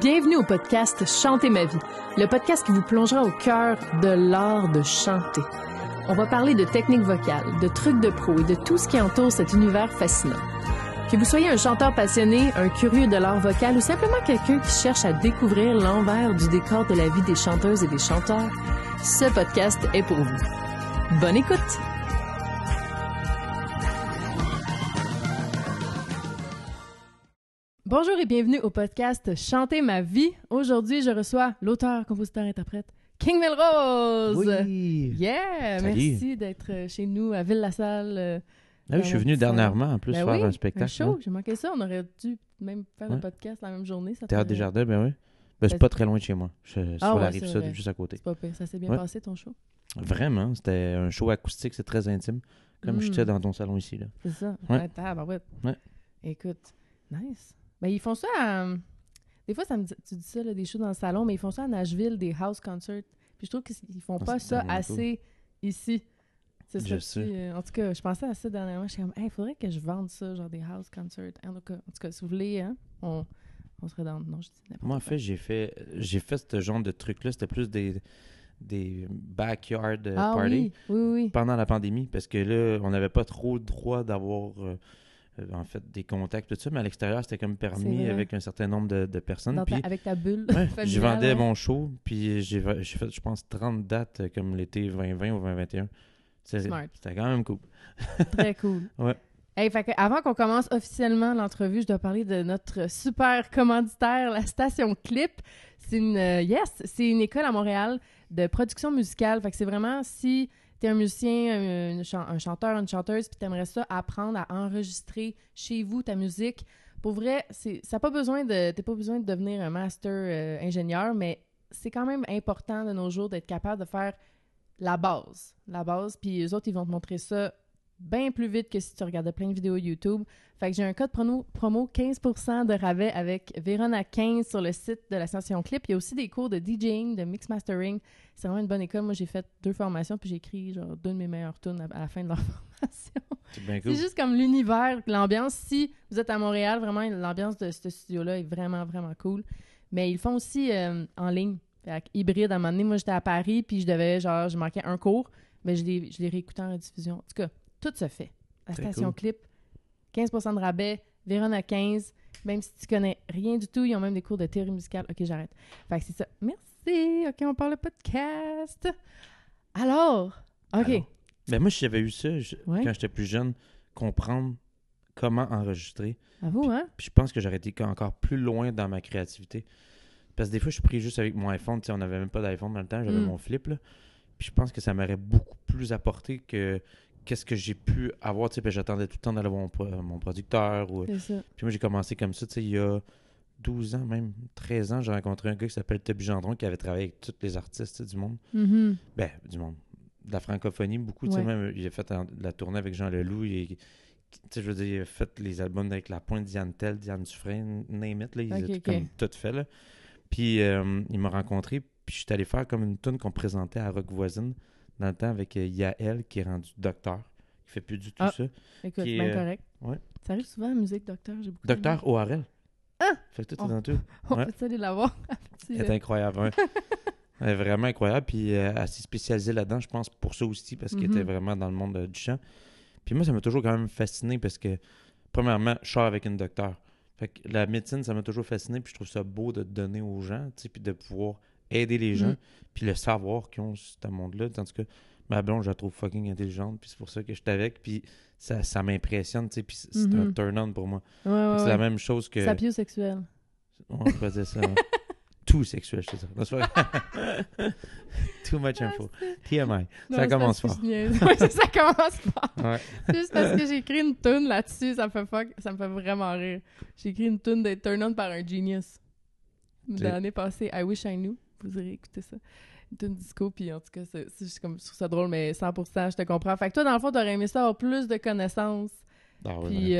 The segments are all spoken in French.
Bienvenue au podcast Chanter ma vie, le podcast qui vous plongera au cœur de l'art de chanter. On va parler de techniques vocales, de trucs de pro et de tout ce qui entoure cet univers fascinant. Que vous soyez un chanteur passionné, un curieux de l'art vocal ou simplement quelqu'un qui cherche à découvrir l'envers du décor de la vie des chanteuses et des chanteurs, ce podcast est pour vous. Bonne écoute! Bonjour et bienvenue au podcast Chanter ma vie. Aujourd'hui, je reçois l'auteur, compositeur, interprète King Melrose. Oui! Yeah! Salut. Merci d'être chez nous à Ville-la-Salle. Ah oui, je suis venu dernièrement en plus Ben faire oui, un spectacle. un show. J'ai manqué ça. On aurait dû même faire le Ouais. podcast la même journée. Ça Théâtre t'aurait- Desjardins, ben oui. Ben, c'est Ben, pas très loin de chez moi. Je suis sur ouais, la c'est rive sud, vrai. juste à côté. C'est pas pire. Ça s'est bien Ouais. passé, ton show? Vraiment, c'était un show acoustique, c'est très intime. Comme j'étais dans ton salon ici. Là. C'est ça. Ouais. Ouais. Ouais. Écoute, nice. Ben, ils font ça à... Des fois, tu dis ça, là, des shows dans le salon, mais ils font ça à Nashville, des house concerts. Puis je trouve qu'ils font Ah, pas c'est ça tellement assez ici. Je serait-tu, sais. en tout cas, je pensais à ça dernièrement. Je suis comme, il faudrait que je vende ça, genre des house concerts. En tout cas, si vous voulez, hein, on serait dans... Non, je dis n'importe Moi, en quoi. fait, j'ai fait ce genre de truc-là. C'était plus des backyard parties oui. pendant la pandémie. Parce que là, on n'avait pas trop le droit d'avoir en fait des contacts, tout ça. Mais à l'extérieur, c'était comme C'est permis vrai. avec un certain nombre de personnes. Dans Puis, avec ta bulle ouais, je familiale, vendais ouais. mon show, puis j'ai fait, je pense, 30 dates comme l'été 2020 ou 2021. Smart. C'était quand même cool. Très cool. Ouais. Hey, fait que avant qu'on commence officiellement l'entrevue, je dois parler de notre super commanditaire, la Station Clip. C'est c'est une école à Montréal de production musicale. Fait que c'est vraiment si t'es un musicien, un chanteur, une chanteuse, puis t'aimerais ça apprendre à enregistrer chez vous ta musique. Pour vrai, t'as pas besoin de devenir un master ingénieur, mais c'est quand même important de nos jours d'être capable de faire la base. Puis les autres, ils vont te montrer ça bien plus vite que si tu regardais plein de vidéos YouTube. Fait que j'ai un code promo 15% de rabais avec Vérona 15 sur le site de la Station Clip. Il y a aussi des cours de DJing, de mix mastering. C'est vraiment une bonne école. Moi, j'ai fait 2 formations, puis j'ai écrit genre 2 de mes meilleures tunes à la fin de leur formation. C'est bien cool. C'est juste comme l'univers, l'ambiance. Si vous êtes à Montréal, vraiment, l'ambiance de ce studio-là est vraiment, vraiment cool. Mais ils le font aussi en ligne, fait, hybride. À un moment donné, moi, j'étais à Paris, puis je manquais un cours, mais je l'ai réécouté en rediffusion. En tout cas, tout se fait. La Très Station cool. Clip, 15% de rabais, Vérona 15. Même si tu connais rien du tout, ils ont même des cours de théorie musicale. OK, j'arrête. Fait que c'est ça. Merci. OK, on parle de podcast. Alors, OK. Alors, ben moi, j'avais eu ça Ouais. quand j'étais plus jeune, comprendre comment enregistrer. À vous, hein? Puis je pense que j'aurais été encore plus loin dans ma créativité. Parce que des fois, je suis pris juste avec mon iPhone. Tu sais, on n'avait même pas d'iPhone dans le temps. J'avais mon flip, là. Puis je pense que ça m'aurait beaucoup plus apporté que qu'est-ce que j'ai pu avoir. Tu sais, puis j'attendais tout le temps d'aller voir mon producteur. C'est ça. Puis moi, j'ai commencé comme ça, tu sais, il y a 12 ans, même 13 ans, j'ai rencontré un gars qui s'appelle Toby Gendron qui avait travaillé avec tous les artistes tu sais, du monde. Mhm. Ben, du monde. De la francophonie, beaucoup. Tu sais, Ouais. même, il a fait de la tournée avec Jean Leloup. Tu sais, je veux dire, il a fait les albums avec La Pointe, Diane Tell, Diane Dufresne, name it, là. Il Ok, a ok. comme tout fait, là. Puis, il m'a rencontré, puis je suis allé faire comme une tune qu'on présentait à Rock Voisine dans le temps avec Yael, qui est rendu docteur, qui fait plus du tout Ah. ça. Écoute, Qui est, bien correct. ouais. Ça arrive souvent, la musique, docteur. J'ai beaucoup Docteur ORL. Ah! Fait que tout Oh. est dans tout. On Ouais. peut aller la voir? Elle est incroyable, ouais. Elle est vraiment incroyable, puis elle s'est spécialisée là-dedans, je pense, pour ça aussi, parce qu'elle était vraiment dans le monde du chant. Puis moi, ça m'a toujours quand même fasciné, parce que, premièrement, je sors avec une docteure. Fait que la médecine, ça m'a toujours fasciné, puis je trouve ça beau de donner aux gens, tu sais, puis de pouvoir aider les gens, puis le savoir qu'ils ont ce monde-là. En tout cas, ma blonde, je la trouve fucking intelligente, puis c'est pour ça que je suis avec, puis ça m'impressionne, tu sais, puis c'est un turn-on pour moi. Ouais, Fait que ouais, c'est la même chose que... Sapiosexuel. Ouais, je peux dire ça. Ouais. Tout sexuel, je te dis. Non, c'est pas vrai. Too much info. TMI. Ça commence fort. Oui, ça commence fort. Ouais. Juste parce que j'ai écrit une tune là-dessus, ça me fait vraiment rire. J'ai écrit une tune de Turn On par un genius. L'année passée, I Wish I Knew. Vous irez écouter ça. Une tune disco, puis en tout cas, c'est juste comme, je trouve ça drôle, mais 100%, je te comprends. Fait que toi, dans le fond, t'aurais aimé ça avoir plus de connaissances. Ah, ouais, Puis,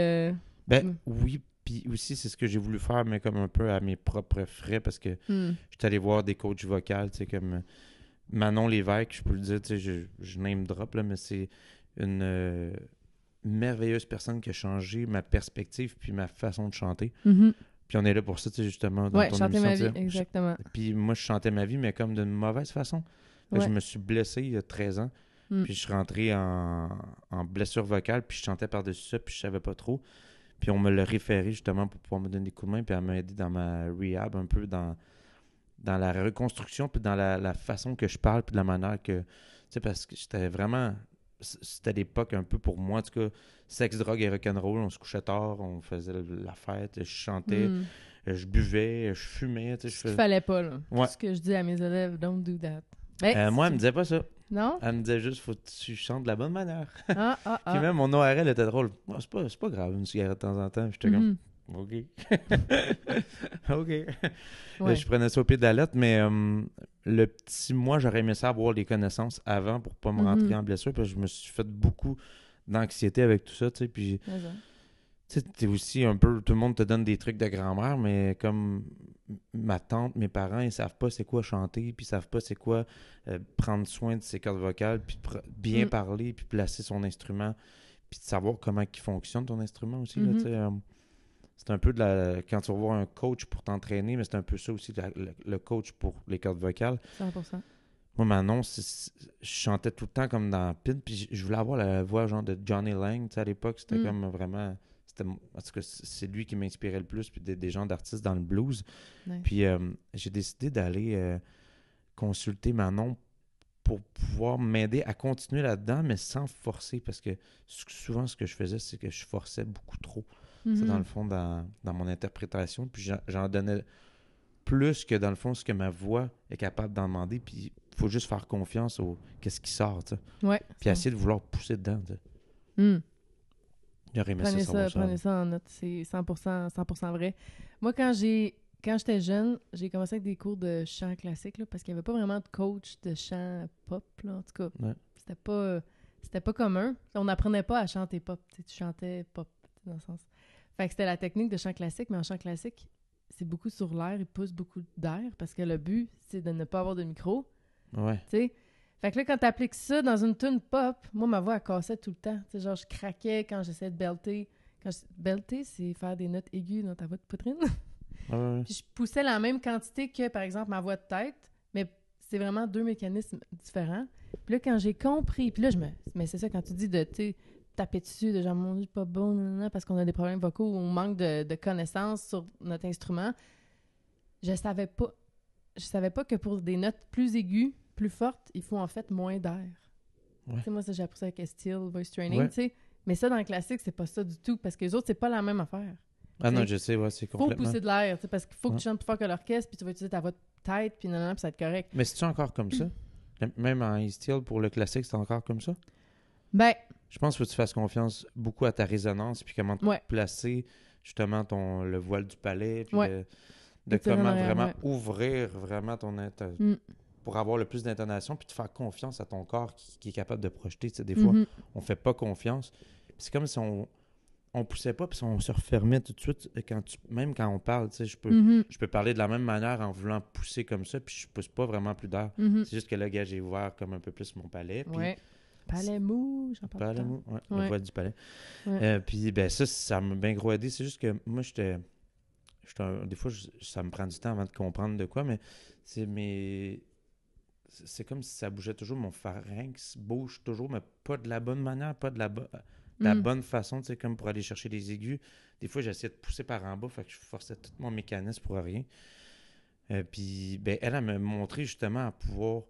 ben, oui, puis aussi, c'est ce que j'ai voulu faire, mais comme un peu à mes propres frais, parce que j'étais allé voir des coachs vocaux, tu sais, comme Manon Lévesque, je peux le dire, tu sais, je name drop, là, mais c'est une merveilleuse personne qui a changé ma perspective puis ma façon de chanter. Mhm. Puis on est là pour ça, tu sais, justement, dans Ouais, ton chanter émission. ma vie, tu sais. exactement. Puis moi, je chantais ma vie, mais comme d'une mauvaise façon. Fait que Ouais. je me suis blessé il y a 13 ans. Puis je suis rentré en blessure vocale, puis je chantais par-dessus ça, puis je savais pas trop. Puis on me l'a référé justement pour pouvoir me donner des coups de main, puis elle m'a aidé dans ma rehab, un peu dans la reconstruction, puis dans la façon que je parle, puis de la manière que... Tu sais, parce que j'étais vraiment... C'était l'époque un peu pour moi, en tout cas, sexe, drogue et rock'n'roll. On se couchait tard, on faisait la fête, je chantais, je buvais, je fumais. Tu sais, Ce qu'il fallait pas, là. Ouais. Ce que je dis à mes élèves, don't do that. Ben, moi, elle me disait pas ça. Non? Elle me disait juste, faut que tu chantes de la bonne manière. Ah. Puis même, mon ORL était drôle. Oh, c'est pas grave, une cigarette de temps en temps. Puis j'étais comme, OK. OK. Ouais. Je prenais ça au pied de la lettre, mais le petit moi, j'aurais aimé ça avoir les connaissances avant pour pas me rentrer en blessure, parce que je me suis fait beaucoup d'anxiété avec tout ça, tu sais, puis tu sais, t'es aussi un peu, tout le monde te donne des trucs de grand-mère, mais comme ma tante, mes parents, ils savent pas c'est quoi chanter, puis ils savent pas c'est quoi prendre soin de ses cordes vocales, puis bien parler, puis placer son instrument, puis de savoir comment il fonctionne ton instrument aussi, là, tu sais. C'est un peu quand tu vas voir un coach pour t'entraîner, mais c'est un peu ça aussi, le coach pour les cordes vocales. 100%. Moi, Manon, je chantais tout le temps comme dans Pin, puis je voulais avoir la voix genre de Johnny Lang, tu sais, à l'époque, c'était comme vraiment... En tout cas, c'est lui qui m'inspirait le plus, puis des gens d'artistes dans le blues. Nice. Puis j'ai décidé d'aller consulter Manon pour pouvoir m'aider à continuer là-dedans, mais sans forcer, parce que souvent, ce que je faisais, c'est que je forçais beaucoup trop. C'est dans le fond, dans mon interprétation, puis j'en donnais plus que, dans le fond, ce que ma voix est capable d'en demander, puis il faut juste faire confiance au qu'est-ce qui sort, tu sais. Ouais. Puis essayer de vouloir pousser dedans, tu sais. J'aurais aimé Prenez ça en note, c'est 100% vrai. Moi, quand j'étais jeune, j'ai commencé avec des cours de chant classique, là, parce qu'il n'y avait pas vraiment de coach de chant pop, là, en tout cas. Ouais. C'était pas commun. On n'apprenait pas à chanter pop. Tu chantais pop, dans le sens. Fait que c'était la technique de chant classique, mais en chant classique, c'est beaucoup sur l'air, il pousse beaucoup d'air, parce que le but, c'est de ne pas avoir de micro. Ouais. Tu sais? Fait que là, quand t'appliques ça dans une tune pop, moi, ma voix, elle cassait tout le temps. Tu sais, genre, je craquais quand j'essayais de belter. Belter, c'est faire des notes aiguës dans ta voix de poitrine. Ouais. Puis je poussais la même quantité que, par exemple, ma voix de tête, mais c'est vraiment deux mécanismes différents. Puis là, quand j'ai compris, puis là, mais c'est ça, quand tu dis de, tu sais, taper dessus, de genre, mon Dieu, pas bon, nanana, parce qu'on a des problèmes vocaux ou on manque de connaissances sur notre instrument, je savais pas que pour des notes plus aiguës, plus fortes, il faut en fait moins d'air. Ouais. Tu sais, moi, ça, j'ai appris ça avec Steel Voice Training, tu sais. Mais ça, dans le classique, c'est pas ça du tout, parce que les autres, c'est pas la même affaire. Ah non, je sais, ouais, c'est complètement... Faut pousser de l'air, tu sais, parce qu'il faut que tu chantes plus fort que l'orchestre, puis tu vas utiliser ta voix de tête, puis non, puis ça va être correct. Mais c'est-tu encore comme ça? Même en E-Steel, pour le classique, c'est encore comme ça? Ben... Je pense qu'il faut que tu fasses confiance beaucoup à ta résonance, puis comment placer, justement, le voile du palais, puis de comment vraiment ouvrir vraiment ton... pour avoir le plus d'intonation, puis de faire confiance à ton corps qui est capable de projeter. Tu sais, des fois, on fait pas confiance. Puis c'est comme si on poussait pas, puis on se refermait tout de suite. Même quand on parle, tu sais, je peux parler de la même manière en voulant pousser comme ça, puis je pousse pas vraiment plus d'air. C'est juste que là, gars, j'ai ouvert comme un peu plus mon palais. Puis palais mou, j'en parle palais mou, le voile du palais. Ouais. Puis ben ça m'a bien gros aidé. C'est juste que moi, des fois, ça me prend du temps avant de comprendre de quoi, mais c'est comme si ça bougeait toujours. Mon pharynx bouge toujours, mais pas de la bonne manière, pas de la bonne façon, tu sais, comme pour aller chercher les aigus. Des fois, j'essayais de pousser par en bas, fait que je forçais tout mon mécanisme pour rien. Puis, ben, elle m'a montré justement à pouvoir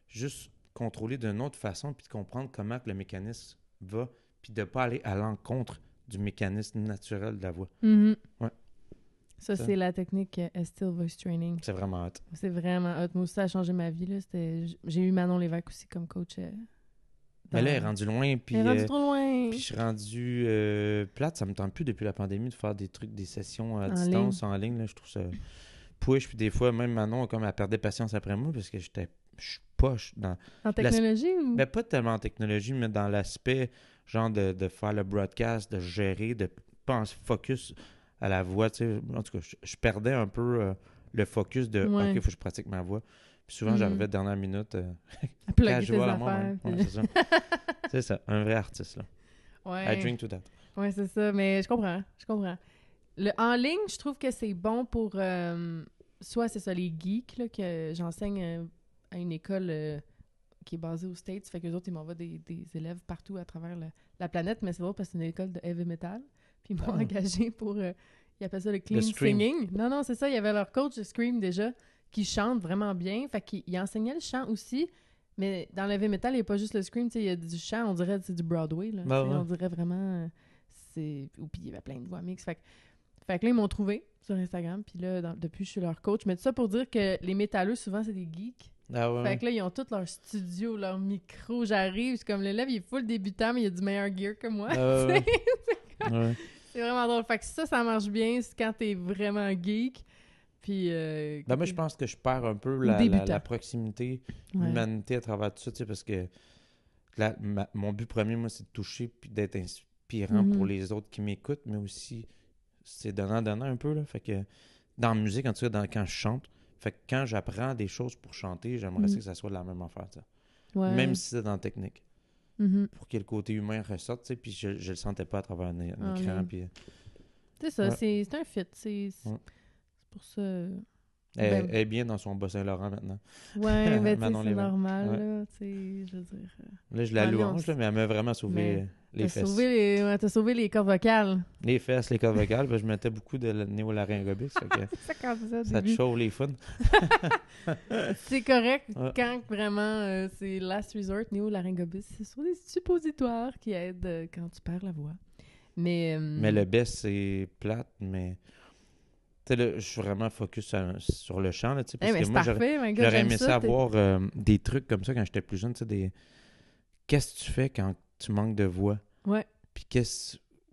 juste contrôler d'une autre façon, puis de comprendre comment que le mécanisme va, puis de ne pas aller à l'encontre du mécanisme naturel de la voix. Ouais. Ça, c'est la technique Still Voice Training. C'est vraiment hot. C'est vraiment hot. Moi aussi, ça a changé ma vie. Là. J'ai eu Manon Lévesque aussi comme coach. Mais là, elle est rendue loin. Puis, elle est rendue trop loin. Puis je suis rendu plate. Ça me tente plus depuis la pandémie de faire des sessions à distance, en ligne. Là, je trouve ça push. Puis des fois, même Manon, comme elle perdait patience après moi parce que je suis poche dans... En technologie ou... Ben, pas tellement en technologie, mais dans l'aspect genre de faire le broadcast, de gérer, de penser focus à la voix. Tu sais. En tout cas, je perdais un peu le focus de OK, il faut que je pratique ma voix. Puis souvent, j'arrivais dernière minute à plugger tes affaires. Ouais, c'est ça. C'est ça, un vrai artiste. Là. Ouais. I drink to that. Ouais, c'est ça. Mais je comprends. En ligne, je trouve que c'est bon pour... soit c'est ça, les geeks, là, que j'enseigne à une école qui est basée aux States. Fait qu'eux autres, ils m'envoient des élèves partout à travers la planète. Mais c'est drôle parce que c'est une école de heavy metal. Puis ils m'ont engagé pour... ils appellent ça le clean singing. Non, c'est ça. Il y avait leur coach de Scream déjà qui chante vraiment bien. Fait qu'il enseignait le chant aussi. Mais dans le heavy metal, il n'y a pas juste le Scream. Il y a du chant, on dirait que c'est du Broadway. Là, on dirait vraiment... Ou puis il y avait plein de voix mixtes. Fait que là, ils m'ont trouvé sur Instagram. Puis là, depuis, je suis leur coach. Mais tout ça pour dire que les métalleux, souvent, c'est des geeks. Ah ouais. Fait que là, ils ont tous leur studio, leur micro. J'arrive, c'est comme l'élève, il est full débutant, mais il a du meilleur gear que moi. C'est vraiment drôle. Fait que ça marche bien. C'est quand t'es vraiment geek. Puis... moi, je pense que je perds un peu la proximité, l'humanité à travers tout ça, tu sais, parce que mon but premier, moi, c'est de toucher puis d'être inspirant pour les autres qui m'écoutent, mais aussi, c'est donnant un peu, là. Fait que dans la musique, en tout cas, quand je chante, fait que quand j'apprends des choses pour chanter, j'aimerais que ça soit de la même affaire, tu sais. Même si c'est dans la technique. Pour que le côté humain ressorte, tu sais, puis je le sentais pas à travers un écran, puis... C'est ça, c'est un fit, c'est pour ça... Elle est bien dans son Bas-Saint-Laurent maintenant. Ouais, ben c'est normal, là, tu sais, je veux dire... Là, je la louange, là, mais elle m'a vraiment sauvé les fesses. T'as sauvé les cordes vocales. Les fesses, les cordes vocales, je mettais beaucoup de néolaryngobis, ça te chauffe les fun. C'est correct, quand vraiment c'est last resort, néolaryngobis, c'est sur des suppositoires qui aident quand tu perds la voix. Mais le best, c'est plate, mais... Tu sais, là, je suis vraiment focus sur le chant, là, tu sais, parce que moi, j'aurais aimé ça avoir des trucs comme ça quand j'étais plus jeune, tu sais, qu'est-ce que tu fais quand tu manques de voix? Ouais. Puis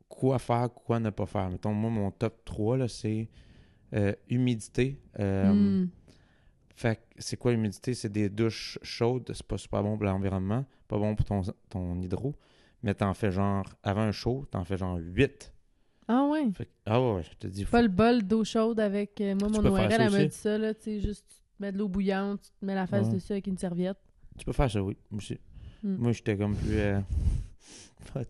quoi faire, quoi ne pas faire? Mettons, moi, mon top 3, là, c'est humidité. Fait que c'est quoi l'humidité? C'est des douches chaudes, c'est pas super bon pour l'environnement, pas bon pour ton hydro, mais t'en fais genre, avant un show, t'en fais genre 8. Ah ouais? Ouais, je te dis... Pas le bol d'eau chaude avec... moi, mon ORL, elle m'a dit ça, là, tu sais, juste tu te mets de l'eau bouillante, tu te mets la face dessus avec une serviette. Tu peux faire ça, oui, aussi. Moi, j'étais comme plus...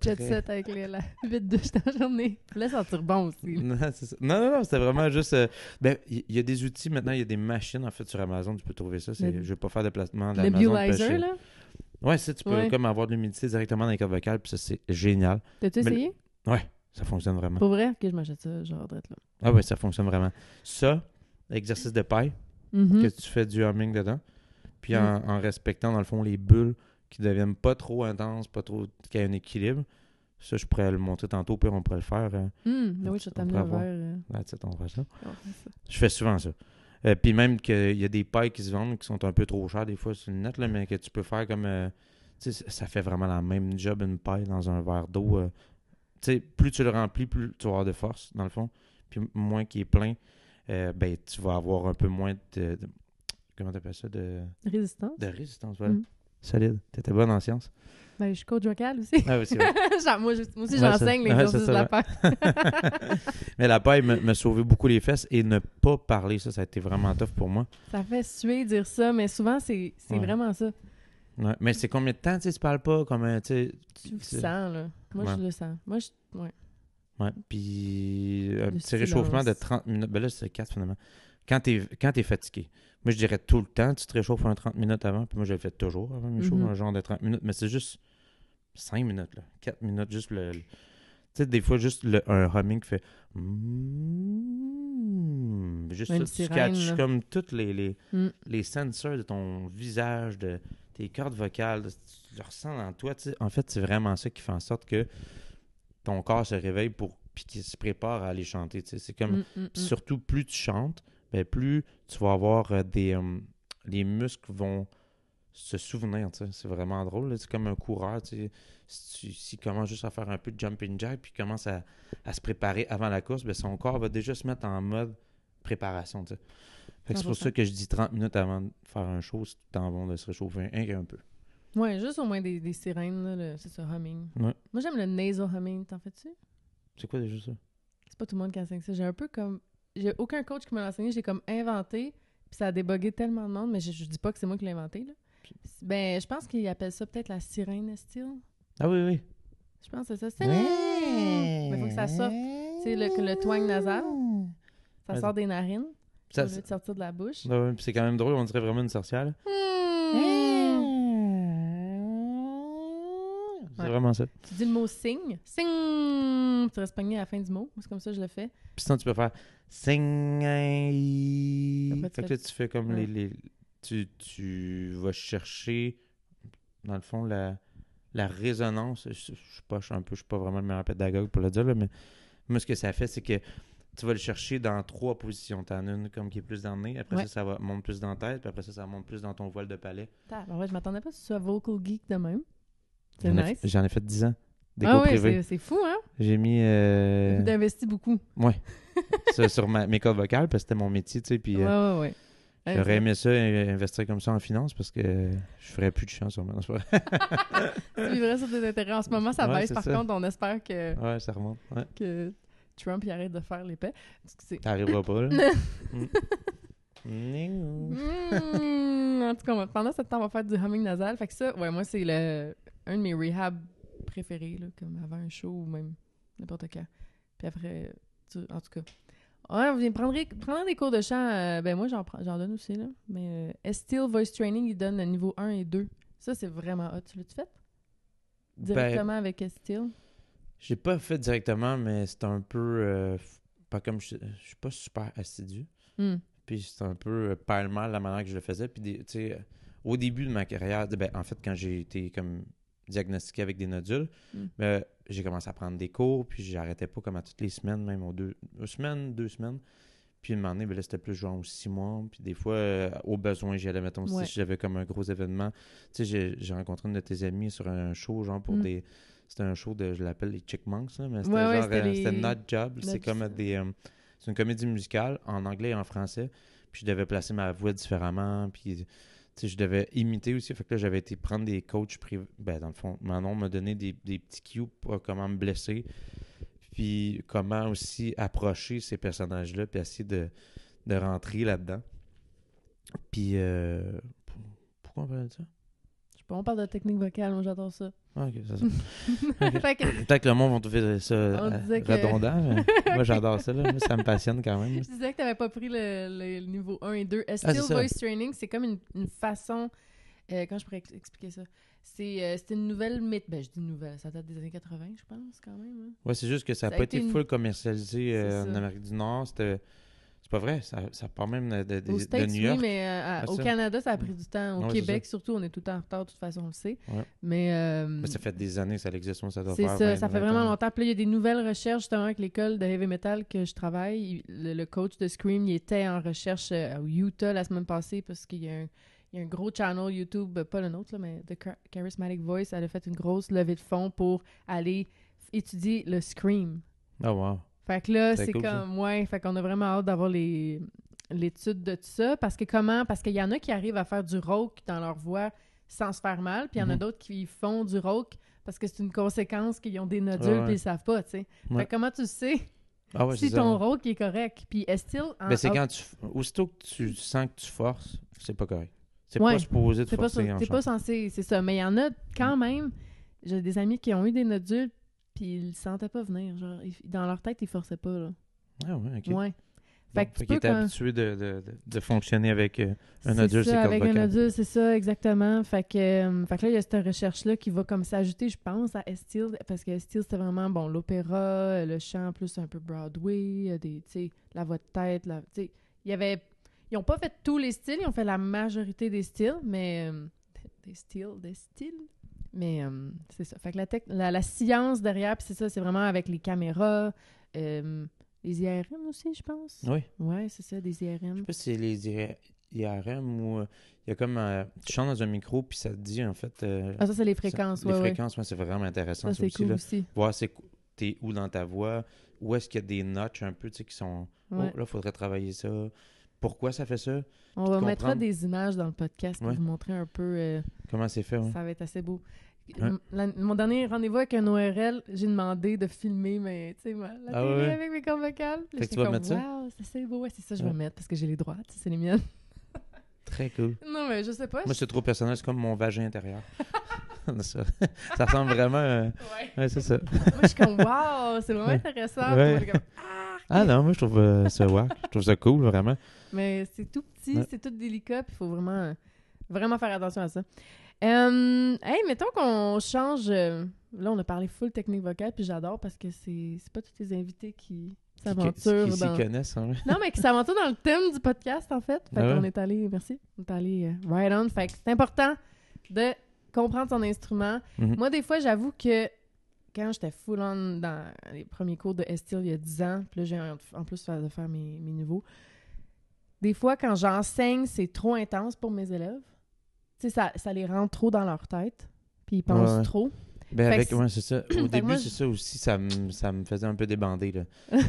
Jet set avec la 8 douches dans la journée. Tu voulais sentir bon aussi. Non, c'est ça. Non, c'était vraiment juste... il y a des outils, maintenant, il y a des machines, en fait, sur Amazon, tu peux trouver ça. Je vais pas faire de placement d'Amazon. Le Nebulizer, là? Ouais, ça, tu peux comme avoir de l'humidité directement dans les cordes vocales, puis ça, c'est génial. T'as-tu essayé? Ouais. Ça fonctionne vraiment. Pour vrai? Ok, je m'achète ça, genre, drette là. Ah ouais, ça fonctionne vraiment. Ça, exercice de paille, que tu fais du humming dedans, puis en respectant, dans le fond, les bulles qui deviennent pas trop intenses, pas trop... qu'il y ait un équilibre. Ça, je pourrais le montrer tantôt, puis on pourrait le faire. Oui, je vais t'amener un verre. On va faire ça. Je fais souvent ça. Puis même qu'il y a des pailles qui se vendent qui sont un peu trop chères des fois sur le net, là, mais que tu peux faire comme... tu sais, ça fait vraiment la même job, une paille dans un verre d'eau... Tu sais, plus tu le remplis, plus tu vas avoir de force, dans le fond. Puis moins qu'il est plein, tu vas avoir un peu moins de comment t'appelles ça? De résistance. De résistance, voilà. Solide. T'étais bonne en sciences. Je suis coach vocal aussi. Ah oui, c'est vrai. moi aussi, j'enseigne l'exercice de la paille. Mais la paille m'a sauvé beaucoup les fesses et ne pas parler, ça a été vraiment tough pour moi. Ça fait suer dire ça, mais souvent, c'est vraiment ça. Ouais. Mais c'est combien de temps, tu parles pas? Tu le sens, là. Moi, je le sens. Ouais. Puis un petit réchauffement de 30 minutes. Ben là, c'est 4 finalement. Quand t'es fatigué. Moi, je dirais tout le temps, tu te réchauffes 30 minutes avant. Puis moi, je le fais toujours avant mes shows, un genre de 30 minutes. Mais c'est juste 5 minutes, là. 4 minutes, juste le... Tu sais, des fois, juste un humming qui fait... Juste ça, tu catches comme tous les sensors de ton visage, de tes cordes vocales, tu le ressens dans toi. Tu sais. En fait, c'est vraiment ça qui fait en sorte que ton corps se réveille puis qu'il se prépare à aller chanter. Tu sais. C'est comme... Surtout, plus tu chantes, plus tu vas avoir les muscles vont se souvenir. Tu sais. C'est vraiment drôle. Là. C'est comme un coureur. Tu sais. S'il commence juste à faire un peu de jumping jack puis commence à se préparer avant la course, son corps va déjà se mettre en mode préparation. Tu sais. Fait que c'est pour ça que je dis 30 minutes avant de faire un show, c'est tout le temps bon de se réchauffer un peu. Ouais, juste au moins des sirènes, là, c'est ça, humming. Ouais. Moi, j'aime le nasal humming, t'en fais-tu? C'est quoi déjà ça? C'est pas tout le monde qui enseigne ça. J'ai aucun coach qui m'a enseigné, j'ai comme inventé, puis ça a débugué tellement de monde, mais je dis pas que c'est moi qui l'ai inventé, là. Je pense qu'ils appellent ça peut-être la sirène style. Ah oui. Je pense que c'est ça. Mais il faut que ça sorte. sais, le twang nasal. Ça Ouais. sort des narines Ça, au lieu de sortir de la bouche. ouais, puis c'est quand même drôle, on dirait vraiment une sorcière. Là. C'est Ouais. vraiment ça. Tu dis le mot sing. Sing! Tu restes pogné à la fin du mot. C'est comme ça que je le fais. Puis sinon, tu peux faire sing. Après, Fait que là, tu fais comme Ouais. tu vas chercher, dans le fond, la résonance. Je suis pas vraiment le meilleur pédagogue pour le dire, là, mais moi, ce que ça fait, c'est que tu vas le chercher dans 3 positions. Tu en as une comme qui est plus dans le nez. Après Ouais. ça va monter plus dans la tête. Puis après ça monte plus dans ton voile de palais. Ouais, je m'attendais pas à ce que tu sois vocal geek de même. C'est nice. J'en ai fait 10 ans. Des Ah cours ouais, privés. c'est fou, hein? J'ai mis Vous investi beaucoup. sur mes cordes vocales parce que c'était mon métier, tu sais. Puis Ouais. j'aurais aimé ça, investir comme ça en finance parce que je ferais plus de chance sûrement. C'est pas vrai. Tu vivrais sur des intérêts. En ce moment, ça Ouais, baisse. c'est Par ça. contre, on espère Ouais, ça remonte. Ouais. que Trump il arrête de faire l'épais. Parce que c'est... T'arriveras pas, là. En tout cas, pendant ce temps, on va faire du humming nasal. Fait que ça, ouais, moi, c'est un de mes rehabs préférés, là, comme avant un show ou même n'importe quand. Puis après, en tout cas. Ouais, vous prendrez des cours de chant. Ben moi, j'en donne aussi, là. Mais Estill Voice Training, il donne le niveau 1 et 2. Ça, c'est vraiment hot. Tu l'as-tu fait? Directement avec Estill? J'ai pas fait directement, mais c'est un peu... pas comme je suis pas super assidu. Puis c'est un peu pêle-mêle la manière que je le faisais. Puis, tu sais, au début de ma carrière, en fait, quand j'ai été comme diagnostiqué avec des nodules, j'ai commencé à prendre des cours, puis j'arrêtais pas comme à toutes les semaines, même aux 2 semaines. Puis, à un moment donné, là, c'était plus genre aux 6 mois. Puis des fois, au besoin, j'y allais, mettons, si j'avais comme un gros événement. Tu sais, j'ai rencontré une de tes amies sur un show, genre pour des... C'était un show je l'appelle les Chickmunks, là, mais c'était genre... C'était Not Job. C'est comme c'est une comédie musicale en anglais et en français. Puis je devais placer ma voix différemment. Puis, tu sais, je devais imiter aussi. Fait que là, j'avais été prendre des coachs privés. Ben, dans le fond, Manon m'a donné des petits cues pour comment me blesser. Puis comment aussi approcher ces personnages-là. Puis essayer de rentrer là-dedans. Puis, pourquoi on parle de ça? Je sais pas, on parle de technique vocale. Moi, j'adore ça. Ah, ok, c'est ça. Okay. Fait que... Peut-être que le monde va trouver ça redondant, mais moi j'adore ça. Là. Moi, ça me passionne quand même. Je disais que tu n'avais pas pris le niveau 1 et 2. Still Voice Training, c'est comme une façon... comment je pourrais expliquer ça? C'est une nouvelle mythe. Ben, je dis nouvelle. Ça date des années 80, je pense, quand même. Hein? Ouais, c'est juste que ça n'a pas été full commercialisé en Amérique du Nord. C'est pas vrai, ça part même Aux States, de New York. Oui, mais au Canada, ça a pris du temps. Au Québec, surtout, on est tout le temps en retard, de toute façon, on le sait. Ouais. Mais ça fait des années que ça existe, ça doit c'est faire. C'est ça, ça fait vraiment longtemps. Puis là, il y a des nouvelles recherches, justement, avec l'école de heavy metal que je travaille. Le coach de Scream, il était en recherche au Utah la semaine passée parce qu'il y a un gros channel YouTube, pas le nôtre, là, mais The Charismatic Voice. Elle a fait une grosse levée de fonds pour aller étudier le Scream. Oh, wow. Fait que là, c'est cool, comme, ouais, fait qu'on a vraiment hâte d'avoir l'étude de tout ça. Parce qu'il y en a qui arrivent à faire du rock dans leur voix sans se faire mal, puis il y en a d'autres qui font du rock parce que c'est une conséquence qu'ils ont des nodules puis ils savent pas, tu sais. Fait que comment tu sais si ton rock est correct? Puis est-il... Ben, c'est quand aussitôt que tu sens que tu forces, c'est pas correct. C'est pas supposé de forcer en chant. T'es pas censé, c'est ça. Mais il y en a quand même... J'ai des amis qui ont eu des nodules puis ils le sentaient pas venir. Genre, dans leur tête, ils forçaient pas, là. Ah ouais, OK. Ouais. Fait qu'ils étaient habitués de fonctionner avec un nodule, c'est avec un nodule, c'est ça, exactement. Fait que là, il y a cette recherche-là qui va comme s'ajouter, je pense, à Estill, parce que Estill, c'était vraiment, bon, l'opéra, le chant plus un peu Broadway, tu sais, la voix de tête, tu sais, ils n'ont pas fait tous les styles, ils ont fait la majorité des styles, mais... des styles. Mais c'est ça. Fait que la science derrière, puis c'est ça, c'est vraiment avec les caméras, les IRM aussi, je pense. Oui. Ouais, c'est ça, des IRM. Je sais pas si c'est les IRM ou il y a comme tu chantes dans un micro puis ça te dit en fait ça c'est les fréquences, les fréquences, c'est vraiment intéressant ça c'est cool aussi. Voir t'es où dans ta voix, où est-ce qu'il y a des notches un peu, tu sais, qui sont là, il faudrait travailler ça. Pourquoi ça fait ça? On va mettre des images dans le podcast pour vous montrer un peu comment c'est fait. Ça va être assez beau. Mon dernier rendez-vous avec un ORL, j'ai demandé de filmer avec mes cordes vocales. Fait que tu vas mettre ça? Wow, c'est beau. Ouais, c'est ça, je vais mettre parce que j'ai les droits, c'est les miennes. Très cool. Non, mais je sais pas. Moi, c'est trop personnel, c'est comme mon vagin intérieur. Ça ressemble vraiment... Ouais, c'est ça. moi, je suis comme, wow, c'est vraiment intéressant. Ouais. Puis moi, comme, Ah non, moi, je trouve ça wack. Je trouve ça cool, vraiment. mais c'est tout petit, Ouais. c'est tout délicat, puis il faut vraiment, vraiment faire attention à ça. Hey, mettons qu'on change... là, on a parlé full technique vocale, puis j'adore parce que c'est pas tous les invités qui s'aventurent Qui s'y dans... connaissent, hein, ouais. Non, mais qui s'aventurent dans le thème du podcast, en fait. Fait Ah qu'on ouais? est allé... Merci. On est allé right on. Fait que c'est important de comprendre son instrument. Mhm. Moi, des fois, j'avoue que quand j'étais full on dans les premiers cours de S-Style il y a 10 ans, puis là, j'ai en plus de faire mes nouveaux, des fois, quand j'enseigne, c'est trop intense pour mes élèves. Tu sais, ça les rend trop dans leur tête, puis ils pensent Ouais. trop. Ben Fait avec, que ouais, c'est ça. Au début, moi, c'est ça aussi, ça me faisait un peu débander, là.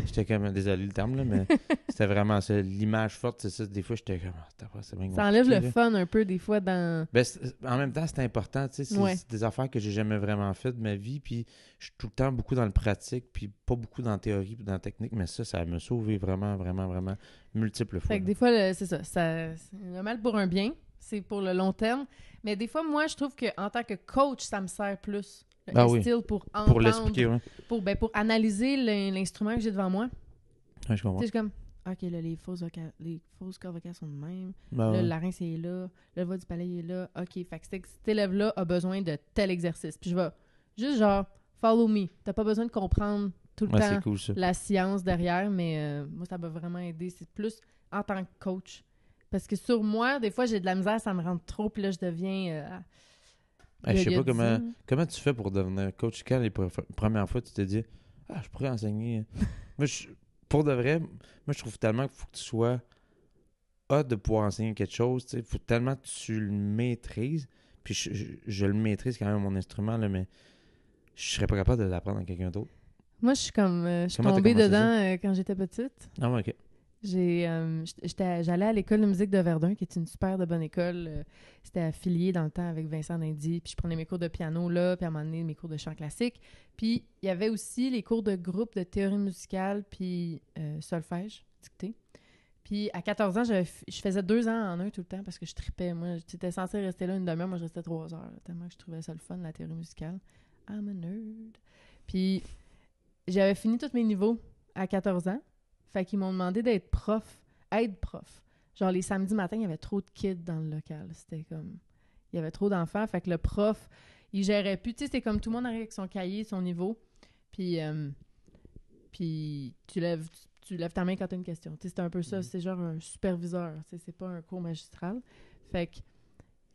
J'étais comme, désolé le terme, là, mais c'était vraiment ça. L'image forte, c'est ça. Des fois, j'étais comme, c'est bien Ça enlève compliqué, le là. fun un peu, des fois, dans... Ben, en même temps, c'est important, tu sais. Ouais. C'est des affaires que j'ai jamais vraiment faites de ma vie, puis je suis tout le temps beaucoup dans le pratique, puis pas beaucoup dans la théorie, puis dans la technique, mais ça m'a sauvé vraiment, vraiment, vraiment multiples fois. Fait que des fois, c'est ça. C'est un mal pour un bien. C'est pour le long terme. Mais des fois, moi, je trouve qu'en tant que coach, ça me sert plus. Le Ah oui. style pour entendre, Pour l'expliquer, ouais. pour analyser l'instrument que j'ai devant moi. Ouais, je comprends. Tu sais, je suis comme, OK, là, les fausses cordes vocales sont de même. Ben, Là, ouais. le larynx est là. Le voix du palais est là. OK, fait que cet élève-là a besoin de tel exercice. Puis je vais juste genre, follow me. T'as pas besoin de comprendre tout le Ouais, temps c'est cool, ça. la science derrière, mais moi, ça m'a vraiment aidé. C'est plus en tant que coach. Parce que sur moi, des fois, j'ai de la misère, ça me rentre trop, puis là, je deviens... Hey, je sais il y a pas 10 ans. comment tu fais pour devenir coach. Quand les premières fois, tu t'es dit, je pourrais enseigner. Moi, pour de vrai, moi, je trouve tellement qu'il faut que tu sois hâte de pouvoir enseigner quelque chose. Il faut tellement que tu le maîtrises. Puis je le maîtrise quand même, mon instrument, là, mais je serais pas capable de l'apprendre à quelqu'un d'autre. Moi, je suis comme... je suis Comment t'as tombée commencé dedans quand j'étais petite. Ah ouais, ok. J'allais à l'école de musique de Verdun, qui est une super de bonne école. C'était affilié dans le temps avec Vincent Dindy. Puis je prenais mes cours de piano là, puis à un moment donné, mes cours de chant classique. Puis il y avait aussi les cours de groupe de théorie musicale, puis solfège, dictée. Puis à 14 ans, je faisais 2 ans en un tout le temps parce que je tripais. Moi, j'étais censée rester là une demi-heure, moi je restais 3 heures. Là, tellement que je trouvais ça le fun, la théorie musicale. I'm a nerd. Puis j'avais fini tous mes niveaux à 14 ans. Fait qu'ils m'ont demandé d'être aide-prof. Genre, les samedis matins, il y avait trop de kids dans le local. C'était comme... Il y avait trop d'enfants. Fait que le prof, il gérait plus. Tu sais, c'était comme tout le monde arrive avec son cahier, son niveau. Puis tu lèves ta main quand t'as une question. Tu sais, c'était un peu ça. C'est genre un superviseur. Tu sais, c'est pas un cours magistral. Fait que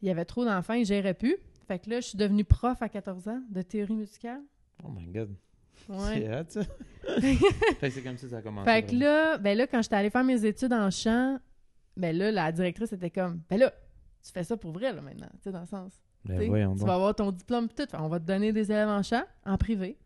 il y avait trop d'enfants, il gérait plus. Fait que là, je suis devenue prof à 14 ans de théorie musicale. Oh my God. Ouais. C'est hot, ça. Fait que c'est comme ça a commencé. Fait que là, quand j'étais allée faire mes études en chant, ben là, la directrice était comme, ben là, tu fais ça pour vrai, là, maintenant, tu sais, dans le sens. Ben T'sais, voyons tu donc. vas avoir ton diplôme pis tout. Fait, on va te donner des élèves en chant, en privé.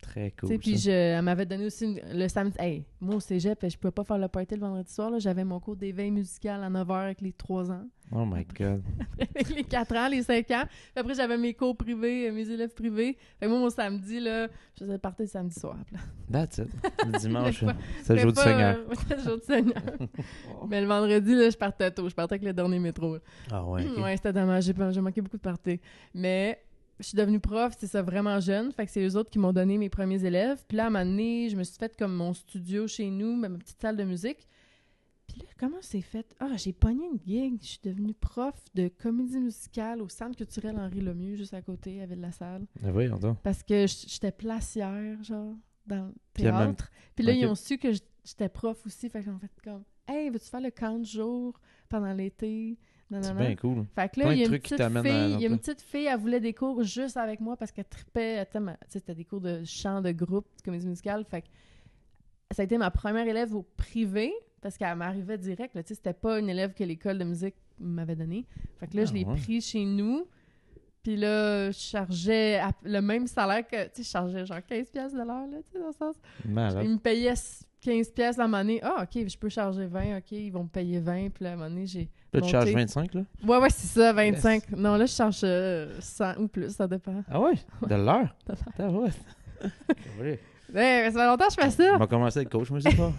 Très cool, T'sais, puis ça. elle m'avait donné aussi le samedi. Hey, moi au cégep, je pouvais pas faire le party le vendredi soir. Là, j'avais mon cours d'éveil musical à 9h avec les 3 ans. Oh my God. Avec les 4 ans, les 5 ans. Puis après, j'avais mes cours privés, mes élèves privés. Fait que moi, mon samedi, là, je faisais le party le samedi soir. Puis là, That's it. Le dimanche, Des fois, c'est le jour du Seigneur. C'est le jour du Seigneur. Mais le vendredi, là, je partais tôt. Je partais avec le dernier métro. Ah ouais, ok. Ouais, c'était dommage. J'ai manqué beaucoup de parties. Mais je suis devenue prof, c'est ça, vraiment jeune. Fait que c'est eux autres qui m'ont donné mes premiers élèves. Puis là, à un moment donné, je me suis fait comme mon studio chez nous, ma petite salle de musique. Puis là, comment c'est fait? J'ai pogné une gig. Je suis devenue prof de comédie musicale au Centre culturel Henri Lemieux, juste à côté, avec la salle. Ben voyons donc. Parce que j'étais placière, genre, dans le Puis la même- théâtre. Puis là, Ok. ils ont su que j'étais prof aussi. Fait qu'ils ont fait comme, hey, veux-tu faire le camp de jour pendant l'été? Non, C'est non, bien non. cool. Fait que là, Plein il y a de une trucs qui petite t'amènent fille, à il y a une l'emploi. petite fille, elle voulait des cours juste avec moi parce qu'elle trippait, tu sais, c'était des cours de chant, de groupe, de comédie musicale. Fait que ça a été ma première élève au privé parce qu'elle m'arrivait direct. Là, tu sais, c'était pas une élève que l'école de musique m'avait donnée. Fait que là, je l'ai ouais. pris chez nous. Puis là, je chargeais le même salaire que... Tu sais, je chargeais genre 15$ de l'heure, là, tu sais, dans le sens... Malade. Ils me payaient 15$ la monnaie. Ah, OK, je peux charger 20, OK, ils vont me payer 20. Puis là, à un moment donné, j'ai Là, tu charges monté. 25, là? Ouais, c'est ça, 25. Non, là, je charge 100 ou plus, ça dépend. Ah ouais? De l'heure? De l'heure. Ah ouais. Oui. Ouais, ça fait longtemps que je fais ça. On va commencer à être coach, moi, c'est pas.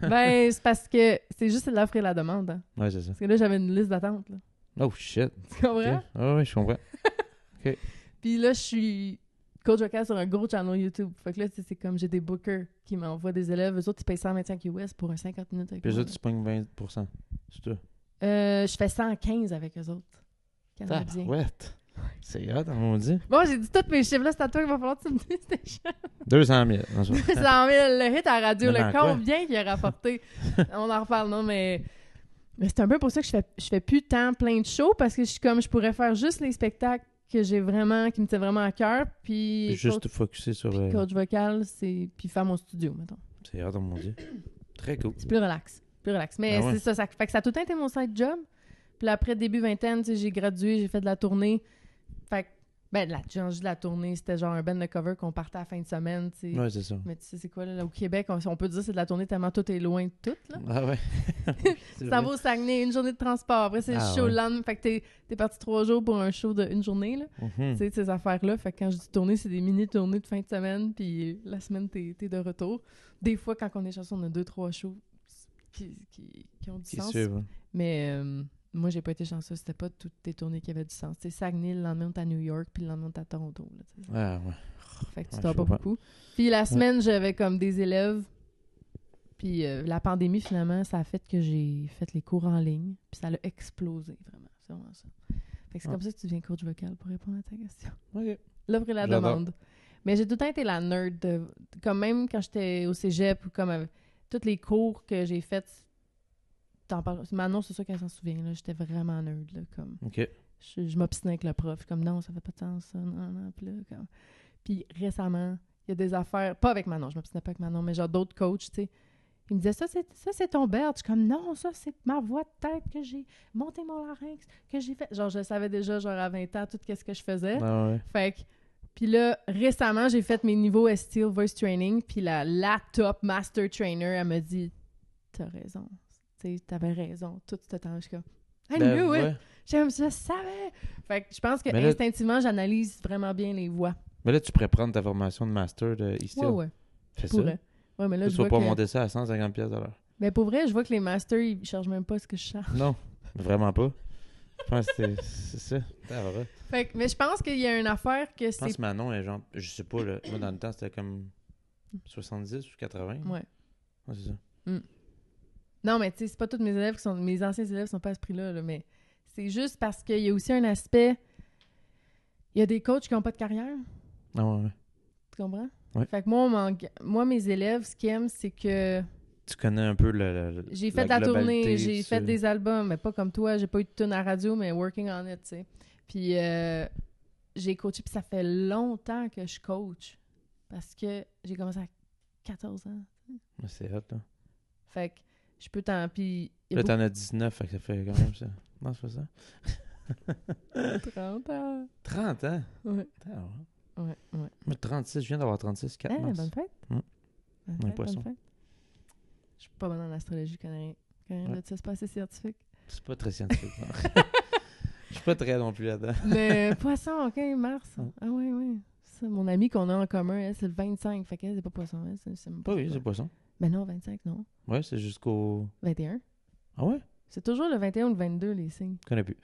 Ben, c'est parce que c'est juste l'offre et la demande. Hein. Ouais, c'est ça. Parce que là, j'avais une liste d'attente. Là. Oh shit. Tu comprends? Ok. Ah ouais, je comprends. OK. Puis là, je suis coach vocal sur un gros channel YouTube. Fait que là, c'est comme j'ai des bookers qui m'envoient des élèves. Eux autres, ils payent 125 US pour un 50 minutes avec Puis eux moi. autres, tu pognes 20%. C'est tout. Je fais 115 avec eux autres. Canadiens. Ouais. C'est hot, on dit. Bon, j'ai dit tous mes chiffres. Là, c'est à toi qu'il va falloir que tu me dises tes chiffres. 200 000. Non, 200 000, le hit à la radio, Mais le dans quoi? combien qu'il a rapporté. On en reparle, non, mais c'est un peu pour ça que je fais plus tant plein de shows parce que je pourrais faire juste les spectacles que j'ai vraiment, qui me tiennent vraiment à cœur, puis Juste te focusser sur... coach vocal, puis faire mon studio, mettons. C'est hot, mon Dieu. Très cool. C'est plus relax. Mais Ah ouais. c'est ça fait que ça a tout le temps été mon side job. Puis là, après début vingtaine, tu sais, j'ai gradué, j'ai fait de la tournée. Fait que, de la tournée, c'était genre un band de cover qu'on partait à la fin de semaine, tu sais. Ouais, c'est ça. Mais tu sais, c'est quoi, là, au Québec, on peut dire que c'est de la tournée tellement tout est loin de tout, là. Ah ouais. Ça va au Saguenay, une journée de transport. Après, c'est le show le lendemain. Fait que t'es parti 3 jours pour un show d'une journée, là. Tu sais, ces affaires-là. Fait que quand je dis tournée, c'est des mini-tournées de fin de semaine, puis la semaine, t'es de retour. Des fois, quand on est chanceux, on a 2-3 shows qui ont du sens. Suivent, hein. Mais moi, j'ai pas été chanceux. C'était pas toutes tes tournées qui avaient du sens. Tu sais, Saguenay, le lendemain, on est à New York, puis le lendemain, on est à Toronto, là, tu sais. Ah ouais. Fait que tu Ouais, t'as je pas comprends. beaucoup. Puis la semaine, j'avais comme des élèves. Puis la pandémie, finalement, ça a fait que j'ai fait les cours en ligne. Puis ça a explosé, vraiment. C'est vraiment ça. Fait que c'est comme ça que tu deviens coach vocal pour répondre à ta question. OK. L'offre et la J'adore. demande. Mais j'ai tout le temps été la nerd. Comme même quand j'étais au cégep, ou comme tous les cours que j'ai faits, t'en parles. Manon, c'est sûr qu'elle s'en souvient. Là, j'étais vraiment nerd. Là, comme. OK. Je m'obstinais avec le prof. Je suis comme non, ça fait pas de sens, ça. Non. Puis là, comme. Puis récemment, il y a des affaires. Pas avec Manon, je m'obstinais pas avec Manon, mais genre d'autres coachs, tu sais. Ils me disaient ça, c'est ton belt. Je suis comme non, ça, c'est ma voix de tête que j'ai monté mon larynx, que j'ai fait. Genre, je savais déjà, genre à 20 ans, tout ce que je faisais. Ah ouais. Fait que. Puis là, récemment, j'ai fait mes niveaux STEEL Voice Training. Puis la top master trainer, elle m'a dit t'as raison. Tu sais, t'avais raison. Tout ce temps, je suis comme I knew it. Ouais. Je savais. Fait que je pense que Mais là- instinctivement, j'analyse vraiment bien les voix. Mais là, tu pourrais prendre ta formation de master de e-steel. Ouais. Fais Je pourrais. ça. Ouais, mais là, Tu je vas vois pas que... monter ça à 150$ de l'heure. Mais pour vrai, je vois que les masters, ils chargent même pas ce que je charge. Non, vraiment pas. Je pense que c'est ça. Ah, ouais. Fait que, mais je pense qu'il y a une affaire que Je pense c'est... que Manon est genre, je sais pas, là, moi dans le temps c'était comme 70 ou 80. Ouais. Ouais, c'est ça. Non, mais tu sais, c'est pas tous mes élèves qui sont... Mes anciens élèves sont pas à ce prix-là, là, mais c'est juste parce qu'il y a aussi un aspect... Il y a des coachs qui n'ont pas de carrière. Ah ouais. Tu comprends? Ouais. Fait que moi, mes élèves, ce qu'ils aiment, c'est que Tu connais un peu j'ai fait de la globalité, tournée, j'ai tu fait sais. des albums, mais pas comme toi, j'ai pas eu de tune à radio, mais working on it, tu sais. Puis j'ai coaché, puis ça fait longtemps que je coach. Parce que j'ai commencé à 14 ans. Ouais, c'est hot, là. Fait que je peux t'en... Puis il y Là, a t'en as 19, fait que ça fait quand même ça. Non, c'est pas ça. beaucoup... 30 ans. 30 ans? Ouais. Ah, ouais. Ouais. Moi, 36, je viens d'avoir 36, 4 mars. Bonne fête. Hum. Bonne Un fête, poisson. bonne fête. Je suis pas bonne en astrologie, je connais rien. Ouais. Là, tu sais, c'est pas assez scientifique. C'est pas très scientifique, non. Je suis pas très non plus là-dedans. Mais poisson, OK, mars. Ouais. Ah oui. Ça, mon ami qu'on a en commun, elle, c'est le 25. Fait qu'elle, c'est pas poisson. Elle, c'est même Pas oui, quoi. c'est poisson. Mais non, 25, non. Ouais, c'est jusqu'au... 21. Ah ouais? C'est toujours le 21 ou le 22, les signes. Je connais plus.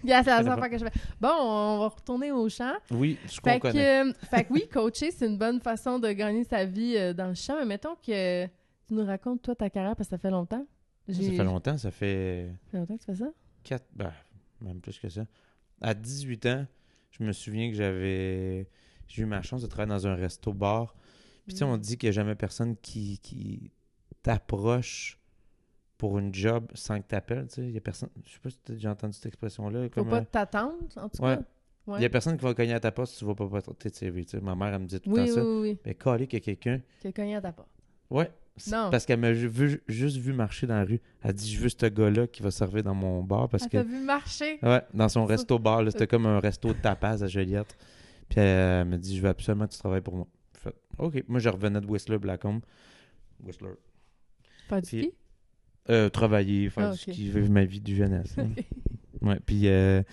Yeah, c'est la Je connais seule pas. fois que je fais. Bon, on va retourner au champ. Oui, je Fait connais. fait que oui, coacher, c'est une bonne façon de gagner sa vie dans le champ. Mais mettons que tu nous racontes, toi, ta carrière, parce que ça fait longtemps. Ça fait longtemps, ça fait Ça fait longtemps que tu fais ça? 4... Ben, même plus que ça. À 18 ans, je me souviens que j'ai eu ma chance de travailler dans un resto-bar. Puis tu sais, on dit qu'il n'y a jamais personne qui t'approche pour une job sans que t'appelles, tu sais. Il y a personne... Je sais pas si t'as déjà entendu cette expression-là. Faut Comme, pas t'attendre, en tout ouais. cas. il Ouais. y a personne qui va cogner à ta porte si tu vas pas porter de CV, tu sais. Ma mère, elle me dit tout le Oui, temps ça. oui. Mais calé qu'il y a quelqu'un... Qui a cogné à ta porte. Ouais. Non. Parce qu'elle m'a juste vu marcher dans la rue. Elle dit, je veux ce gars-là qui va servir dans mon bar parce Elle que... t'a vu marcher. Ouais, dans son Ça. resto-bar. là, C'était comme un resto de tapas à Joliette. Puis elle me dit, je veux absolument que tu travailles pour moi. J'ai fait, OK. Moi, je revenais de Whistler, Blackcomb. Whistler. Pas du Puis- ski? Travailler, faire Ah, du ok. ski, vivre ma vie du jeunesse. hein. Ok. Ouais, puis je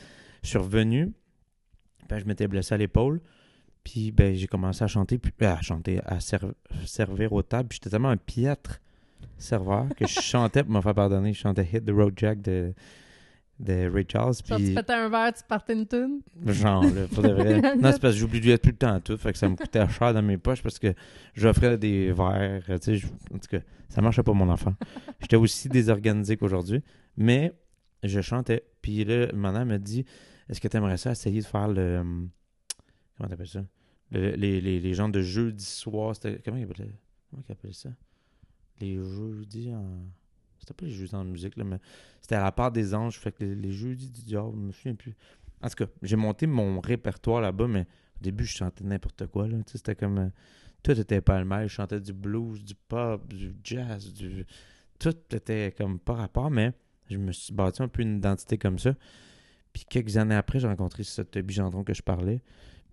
suis revenu. Ben, je m'étais blessé à l'épaule. Puis ben, j'ai commencé à chanter, servir aux tables. Puis j'étais tellement un piètre serveur que je chantais, pour me faire pardonner, je chantais Hit the Road Jack de de Ray Charles. Genre, tu pétais un verre, tu partais une toune? Genre, là, pour de vrai. Non, c'est parce que j'oubliais tout le temps tout. Fait que ça me coûtait cher dans mes poches parce que j'offrais des verres. Tu sais, en tout cas, ça marchait pas, mon enfant. J'étais aussi désorganisé qu'aujourd'hui. Mais je chantais. Puis là, ma mère me dit, est-ce que tu aimerais ça essayer de faire le... Comment t'appelles ça? Les genres de jeudi soir. Comment il appelait ça? Les jeudis en... C'était pas les jeudis en musique, là, mais c'était à la part des anges. Fait que les jeudis du diable, je me souviens plus. En tout cas, j'ai monté mon répertoire là-bas, mais au début, je chantais n'importe quoi. Là. Tu sais, c'était comme... tout était pêle-mêle. Je chantais du blues, du pop, du jazz, tout était comme pas rapport, mais je me suis bâti un peu une identité comme ça. Puis quelques années après, j'ai rencontré ce Toby Gendron que je parlais,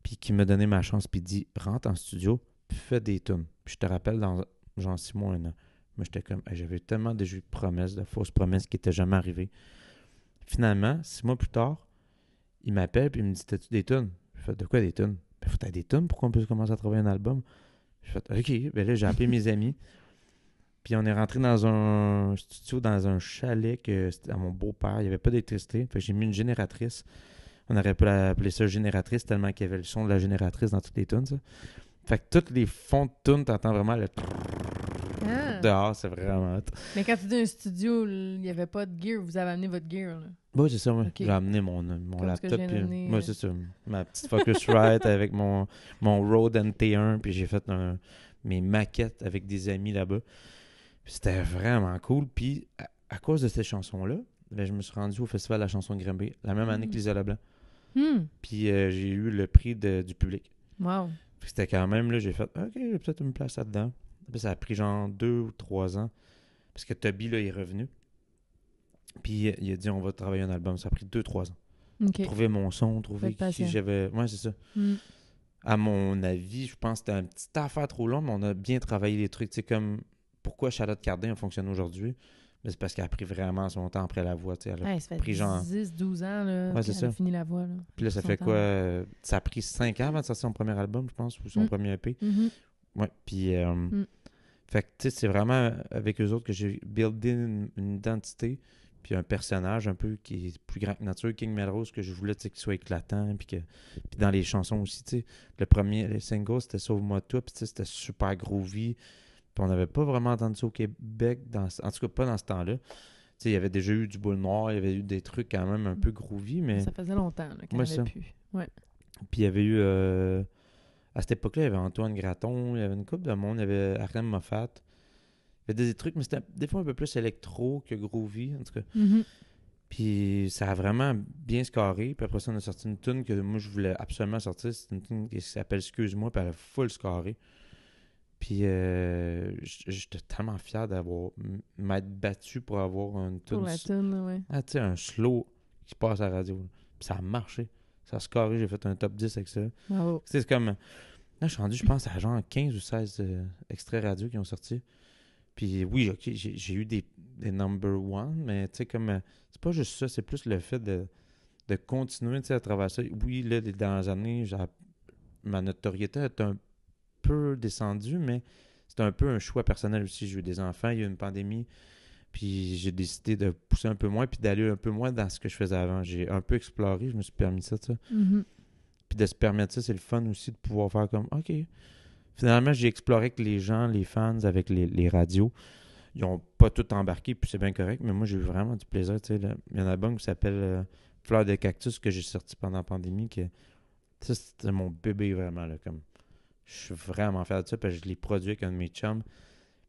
puis qui m'a donné ma chance, puis dit « Rentre en studio, puis fais des tunes. » Puis je te rappelle, dans genre 6 mois, 1 an. Moi, j'étais comme, hey, j'avais tellement déjà eu de promesses, de fausses promesses qui n'étaient jamais arrivées. Finalement, 6 mois plus tard, il m'appelle puis il me dit, t'as-tu des tunes? Je fais, de quoi des tunes? Ben, faut que t'aies des tunes pour qu'on puisse commencer à travailler un album. Je fais, OK. Ben là, j'ai appelé mes amis. Puis on est rentré dans un studio, dans un chalet que c'était à mon beau-père. Il n'y avait pas d'électricité. Fait que j'ai mis une génératrice. On aurait pu l'appeler ça génératrice tellement qu'il y avait le son de la génératrice dans toutes les tunes, ça. Fait que tous les fonds de tunes, t'entends vraiment le... Dehors, c'est vraiment hot. Mais quand tu dis un studio, il n'y avait pas de gear, vous avez amené votre gear, là. Oui, c'est ça, moi. Okay. J'ai amené mon laptop. Moi, c'est ça. Ma petite Focusrite avec mon Rode NT1, puis j'ai fait mes maquettes avec des amis là-bas. Puis c'était vraiment cool. Puis à cause de ces chansons-là, ben, je me suis rendu au Festival de la chanson de Granby, la même année que Lisa Leblanc. Puis j'ai eu le prix du public. Wow. Puis c'était quand même, là, j'ai fait, OK, j'ai peut-être une place là-dedans. Puis ça a pris genre 2 ou 3 ans. Parce que Toby, là, est revenu. Puis il a dit, on va travailler un album. Ça a pris 2-3 ans. Okay. Trouver mon son, trouver qui j'avais... Ouais, c'est ça. À mon avis, je pense que c'était un petit affaire trop long, mais on a bien travaillé les trucs. Tu sais, comme pourquoi Charlotte Cardin fonctionne aujourd'hui. Mais c'est parce qu'elle a pris vraiment son temps après la voix. Elle a ça pris fait genre 10-12 ans là, qu'elle a fini la voix. Là. Puis là, ça fait quoi? Ça a pris 5 ans avant de sortir son premier album, je pense, ou son premier EP. Ouais, puis... Fait que, tu sais, c'est vraiment avec eux autres que j'ai buildé une identité, puis un personnage un peu qui est plus grand que nature. King Melrose, que je voulais, tu sais, qu'il soit éclatant, puis dans les chansons aussi, tu sais. Le single, c'était Sauve-moi toi, puis tu sais, c'était super groovy. Puis on n'avait pas vraiment entendu ça au Québec, en tout cas pas dans ce temps-là. Tu sais, il y avait déjà eu du Boule Noir, il y avait eu des trucs quand même un peu groovy, mais... Ça faisait longtemps là, qu'il n'y avait plus. Ouais. Puis il y avait eu... À cette époque-là, il y avait Antoine Graton, il y avait une couple de monde, il y avait Arlem Moffat. Il y avait des trucs, mais c'était des fois un peu plus électro que groovy, en tout cas. Puis ça a vraiment bien scoré. Puis après ça, on a sorti une tune que moi, je voulais absolument sortir. C'est une tune qui s'appelle Excuse-moi, puis elle a full scoré. Puis j'étais tellement fier m'être battu pour avoir une tune. Pour la tune, ouais. Ah, tu sais, un slow qui passe à la radio. Puis ça a marché. Ça a scoré, j'ai fait un top 10 avec ça. Bravo. C'est comme... Là, je suis rendu, je pense, à genre 15 ou 16 extraits radio qui ont sorti. Puis oui, OK, j'ai eu des number one, mais tu sais, comme... c'est pas juste ça, c'est plus le fait de continuer, tu sais, à travers ça. Oui, là, dans les années, ma notoriété est un peu descendue, mais c'est un peu un choix personnel aussi. J'ai eu des enfants, il y a eu une pandémie, puis j'ai décidé de pousser un peu moins, puis d'aller un peu moins dans ce que je faisais avant. J'ai un peu exploré, je me suis permis ça, tu sais. Puis de se permettre ça, c'est le fun aussi de pouvoir faire comme, OK. Finalement, j'ai exploré avec les gens, les fans, avec les radios. Ils n'ont pas tout embarqué, puis c'est bien correct, mais moi, j'ai eu vraiment du plaisir. Tu sais, il y a un album qui s'appelle Fleurs de cactus que j'ai sorti pendant la pandémie. Ça, c'était mon bébé, vraiment. Là, comme, je suis vraiment fier de ça, parce que je l'ai produit avec un de mes chums.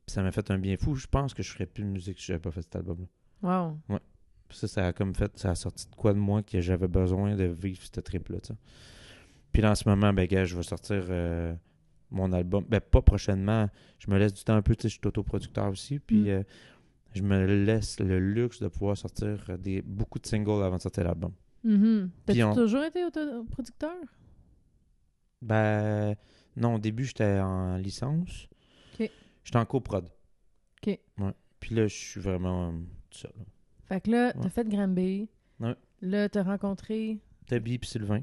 Puis ça m'a fait un bien fou. Je pense que je ferais plus de musique si j'avais pas fait cet album-là. Wow. Ouais. Ça a comme fait, ça a sorti de quoi de moi que j'avais besoin de vivre cette trip-là, tu sais. Puis là, en ce moment, ben, gars, je vais sortir mon album. Ben, pas prochainement. Je me laisse du temps un peu, tu sais, je suis autoproducteur aussi. Puis je me laisse le luxe de pouvoir sortir beaucoup de singles avant de sortir l'album. T'as-tu toujours été autoproducteur? Ben, non, au début, j'étais en licence. OK. J'étais en coprod. OK. Ouais. Puis là, je suis vraiment tout seul. Fait que là, t'as fait Granby. Ouais. Là, t'as rencontré... Toby et Sylvain.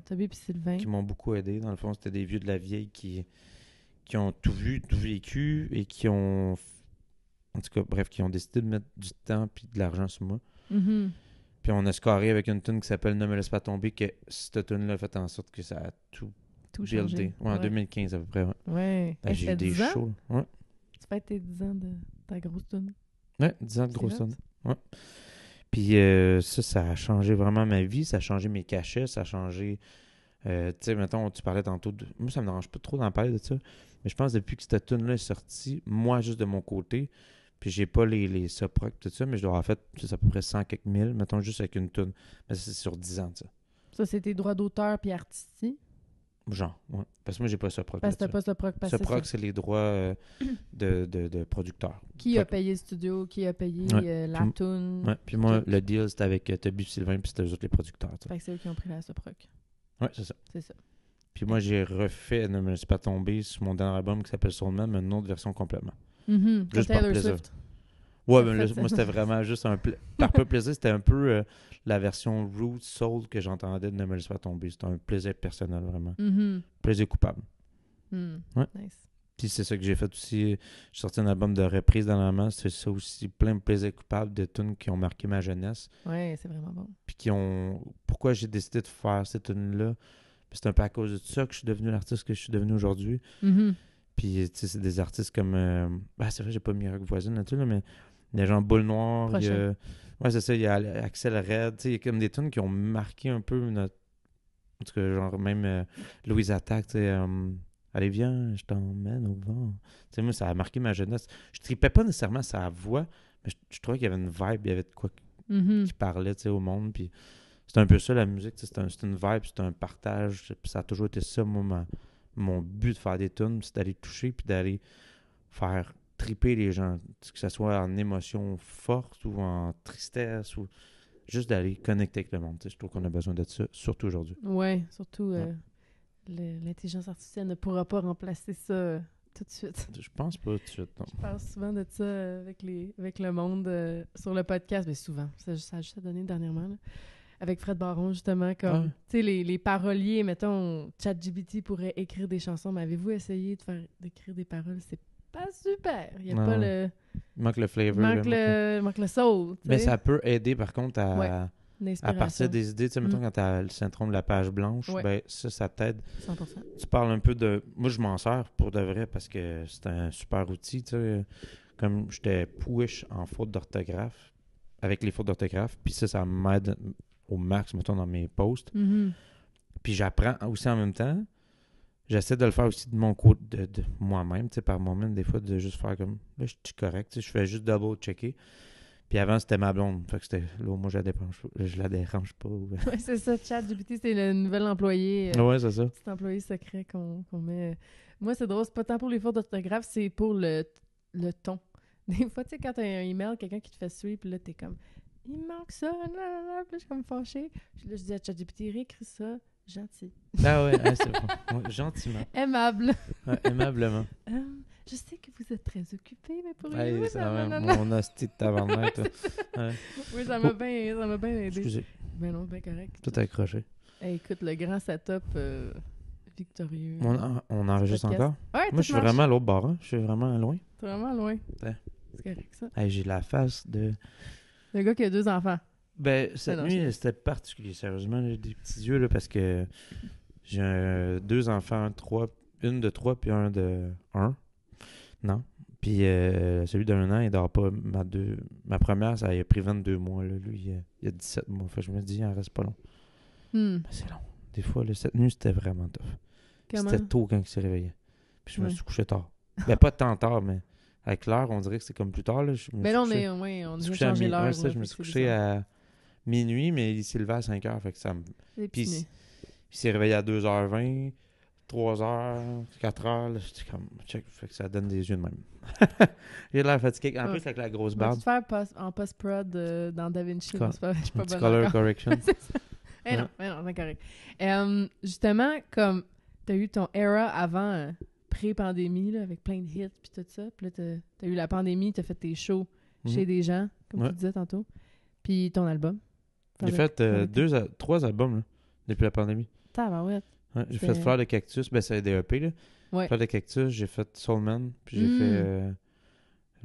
Qui m'ont beaucoup aidé. Dans le fond, c'était des vieux de la vieille qui ont tout vu, tout vécu et qui ont... En tout cas, bref, qui ont décidé de mettre du temps puis de l'argent sur moi. Puis on a scoré avec une tune qui s'appelle Ne me laisse pas tomber, que cette tune-là a fait en sorte que ça a tout changé. buildé. Ouais, en 2015 à peu près. Ouais. Ben, j'ai eu des shows. Ouais. Tu fêtes tes 10 ans de ta grosse tune. Ouais, 10 ans de grosse tune. Ouais. Puis ça a changé vraiment ma vie, ça a changé mes cachets, ça a changé... tu sais, mettons, tu parlais tantôt de... Moi, ça me dérange pas trop d'en parler de ça, mais je pense que depuis que cette tune-là est sortie, moi, juste de mon côté, puis j'ai pas les soprocs, tout ça, mais je dois avoir fait, c'est à peu près 100 quelques mille, mettons, juste avec une tune. Mais c'est sur 10 ans, ça. Ça, c'est tes droits d'auteur puis artistique? Genre, ouais. Parce que moi, j'ai pas soproc. Parce que t'as pas soproc. Soproc, c'est les droits de producteur. Qui a payé le studio, qui a payé la tune. Ouais, puis moi, le deal, c'était avec Toby Sylvain, puis c'était eux autres les producteurs. Fait que c'est eux qui ont pris la soproc. Ouais, c'est ça. C'est ça. Puis moi, j'ai refait Ne me laisse pas tomber sur mon dernier album qui s'appelle Soulman, mais une autre version complètement. Juste par plaisir. Swift. Ouais, mais moi, c'était vraiment juste par peu plaisir. C'était un peu la version root soul que j'entendais de Ne me laisse pas tomber. C'était un plaisir personnel, vraiment. Plaisir coupable. Ouais. Nice. Puis c'est ça que j'ai fait aussi. J'ai sorti un album de reprise dans la main. C'est ça aussi, plein de plaisirs coupables, de tunes qui ont marqué ma jeunesse. Ouais, c'est vraiment bon. Puis qui ont... Pourquoi j'ai décidé de faire cette tune-là? C'est un peu à cause de ça que je suis devenu l'artiste que je suis devenu aujourd'hui. Puis, tu sais, c'est des artistes comme... c'est vrai, j'ai pas mis Rock Voisine là-dessus, là, mais il y a genre Boule Noire, il y a... Ouais, c'est ça, il y a Axel Red, tu sais, il y a comme des tunes qui ont marqué un peu notre... En tout cas, genre même Louise Attaque, tu sais... Allez, viens, je t'emmène au vent. Tu sais, moi, ça a marqué ma jeunesse. Je tripais pas nécessairement sa voix, mais je trouvais qu'il y avait une vibe, il y avait de quoi qui parlait, tu sais, au monde, puis... C'est un peu ça, la musique, c'est une vibe, c'est un partage, puis ça a toujours été ça, moi, mon but de faire des tunes, c'est d'aller toucher, puis d'aller faire triper les gens, que ce soit en émotion forte ou en tristesse, ou juste d'aller connecter avec le monde. Je trouve qu'on a besoin de ça, surtout aujourd'hui. Oui, surtout l'intelligence artificielle ne pourra pas remplacer ça tout de suite. Je pense pas tout de suite, non. Je parle souvent de ça avec le monde sur le podcast, mais souvent, ça a juste donné dernièrement, là. Avec Fred Baron, justement, comme, tu sais, les paroliers, mettons, ChatGPT pourrait écrire des chansons, mais avez-vous essayé d'écrire des paroles? C'est pas super. Il y a pas le... Il manque le flavor. Il manque le soul, mais ça peut aider, par contre, à partir des idées. Tu sais, mettons, quand tu as le syndrome de la page blanche, ben ça t'aide. 100%. Tu parles un peu de... Moi, je m'en sers pour de vrai, parce que c'est un super outil, tu sais. Comme j'étais push en faute d'orthographe, avec les fautes d'orthographe, puis ça m'aide... au max, mettons, dans mes posts. Puis j'apprends aussi en même temps. J'essaie de le faire aussi de mon côté, de moi-même, tu sais, par moi-même, des fois, de juste faire comme, là, je suis correct, tu sais, je fais juste double-checker. Puis avant, c'était ma blonde. Fait que c'était, là, moi, je la dérange pas. Oui, c'est ça, ChatGPT, c'est le nouvel employé. Ouais, c'est ça. Petit employé secret qu'on met. Moi, c'est drôle, c'est pas tant pour les fautes d'orthographe, c'est pour le ton. Des fois, tu sais, quand t'as un email, quelqu'un qui te fait suivre, puis là, t'es comme... Il me manque ça, là, puis je suis comme fâchée. Puis là, je dis à ChatGPT, réécris ça, gentil. Ah ouais, c'est bon. Ouais, gentiment. Aimable. Ouais, aimablement. Je sais que vous êtes très occupé, mais pour hey, vous, ça va, mon hostie de tabarnak. Ouais. Oui, ça m'a bien aidé. Excusez. Ben non, bien correct. Tout accroché. Hey, écoute, le grand setup victorieux. On enregistre encore? Ouais, moi, je suis vraiment à l'autre bord. Hein? Je suis vraiment loin. T'es vraiment loin. Ouais. C'est correct, ça. Hey, j'ai la face de... Le gars qui a 2 enfants. Ben, cette nuit, c'était particulier, sérieusement. J'ai des petits yeux, là, parce que j'ai 2 enfants, une de 3 puis un de 1. Non. Puis celui d'1 an, il dort pas. Ma première, ça a pris 22 mois. Là. Lui, il a 17 mois. Fait que je me dis, il en reste pas long. Mais c'est long. Des fois, là, cette nuit, c'était vraiment tough. C'était tôt quand il s'est réveillé. Puis je me suis couché tard. Ben, pas tant tard, mais avec l'heure, on dirait que c'est comme plus tard. Là. Mais là, on a changé l'heure. Ouais, je me suis couché à minuit, mais il s'est levé à 5 heures. Fait que ça me... Puis il s'est réveillé à 2h20, 3h, 4h. J'étais comme, check, fait que ça donne des yeux de même. J'ai l'air fatigué. En plus, avec la grosse barbe. Tu faire en post-prod dans DaVinci. Je suis pas bonne color correction. c'est ça. Non, c'est correct. Justement, comme tu as eu ton era avant... pré-pandémie, là, avec plein de hits puis tout ça. Puis là, t'as eu la pandémie, t'as fait tes shows chez des gens, comme tu disais tantôt. Puis ton album. J'ai fait 3 albums là, depuis la pandémie. Tabarouette. Ouais, j'ai fait Fleur de Cactus, ben c'est des EP là. Ouais. Fleur de Cactus, j'ai fait Soulman, puis j'ai fait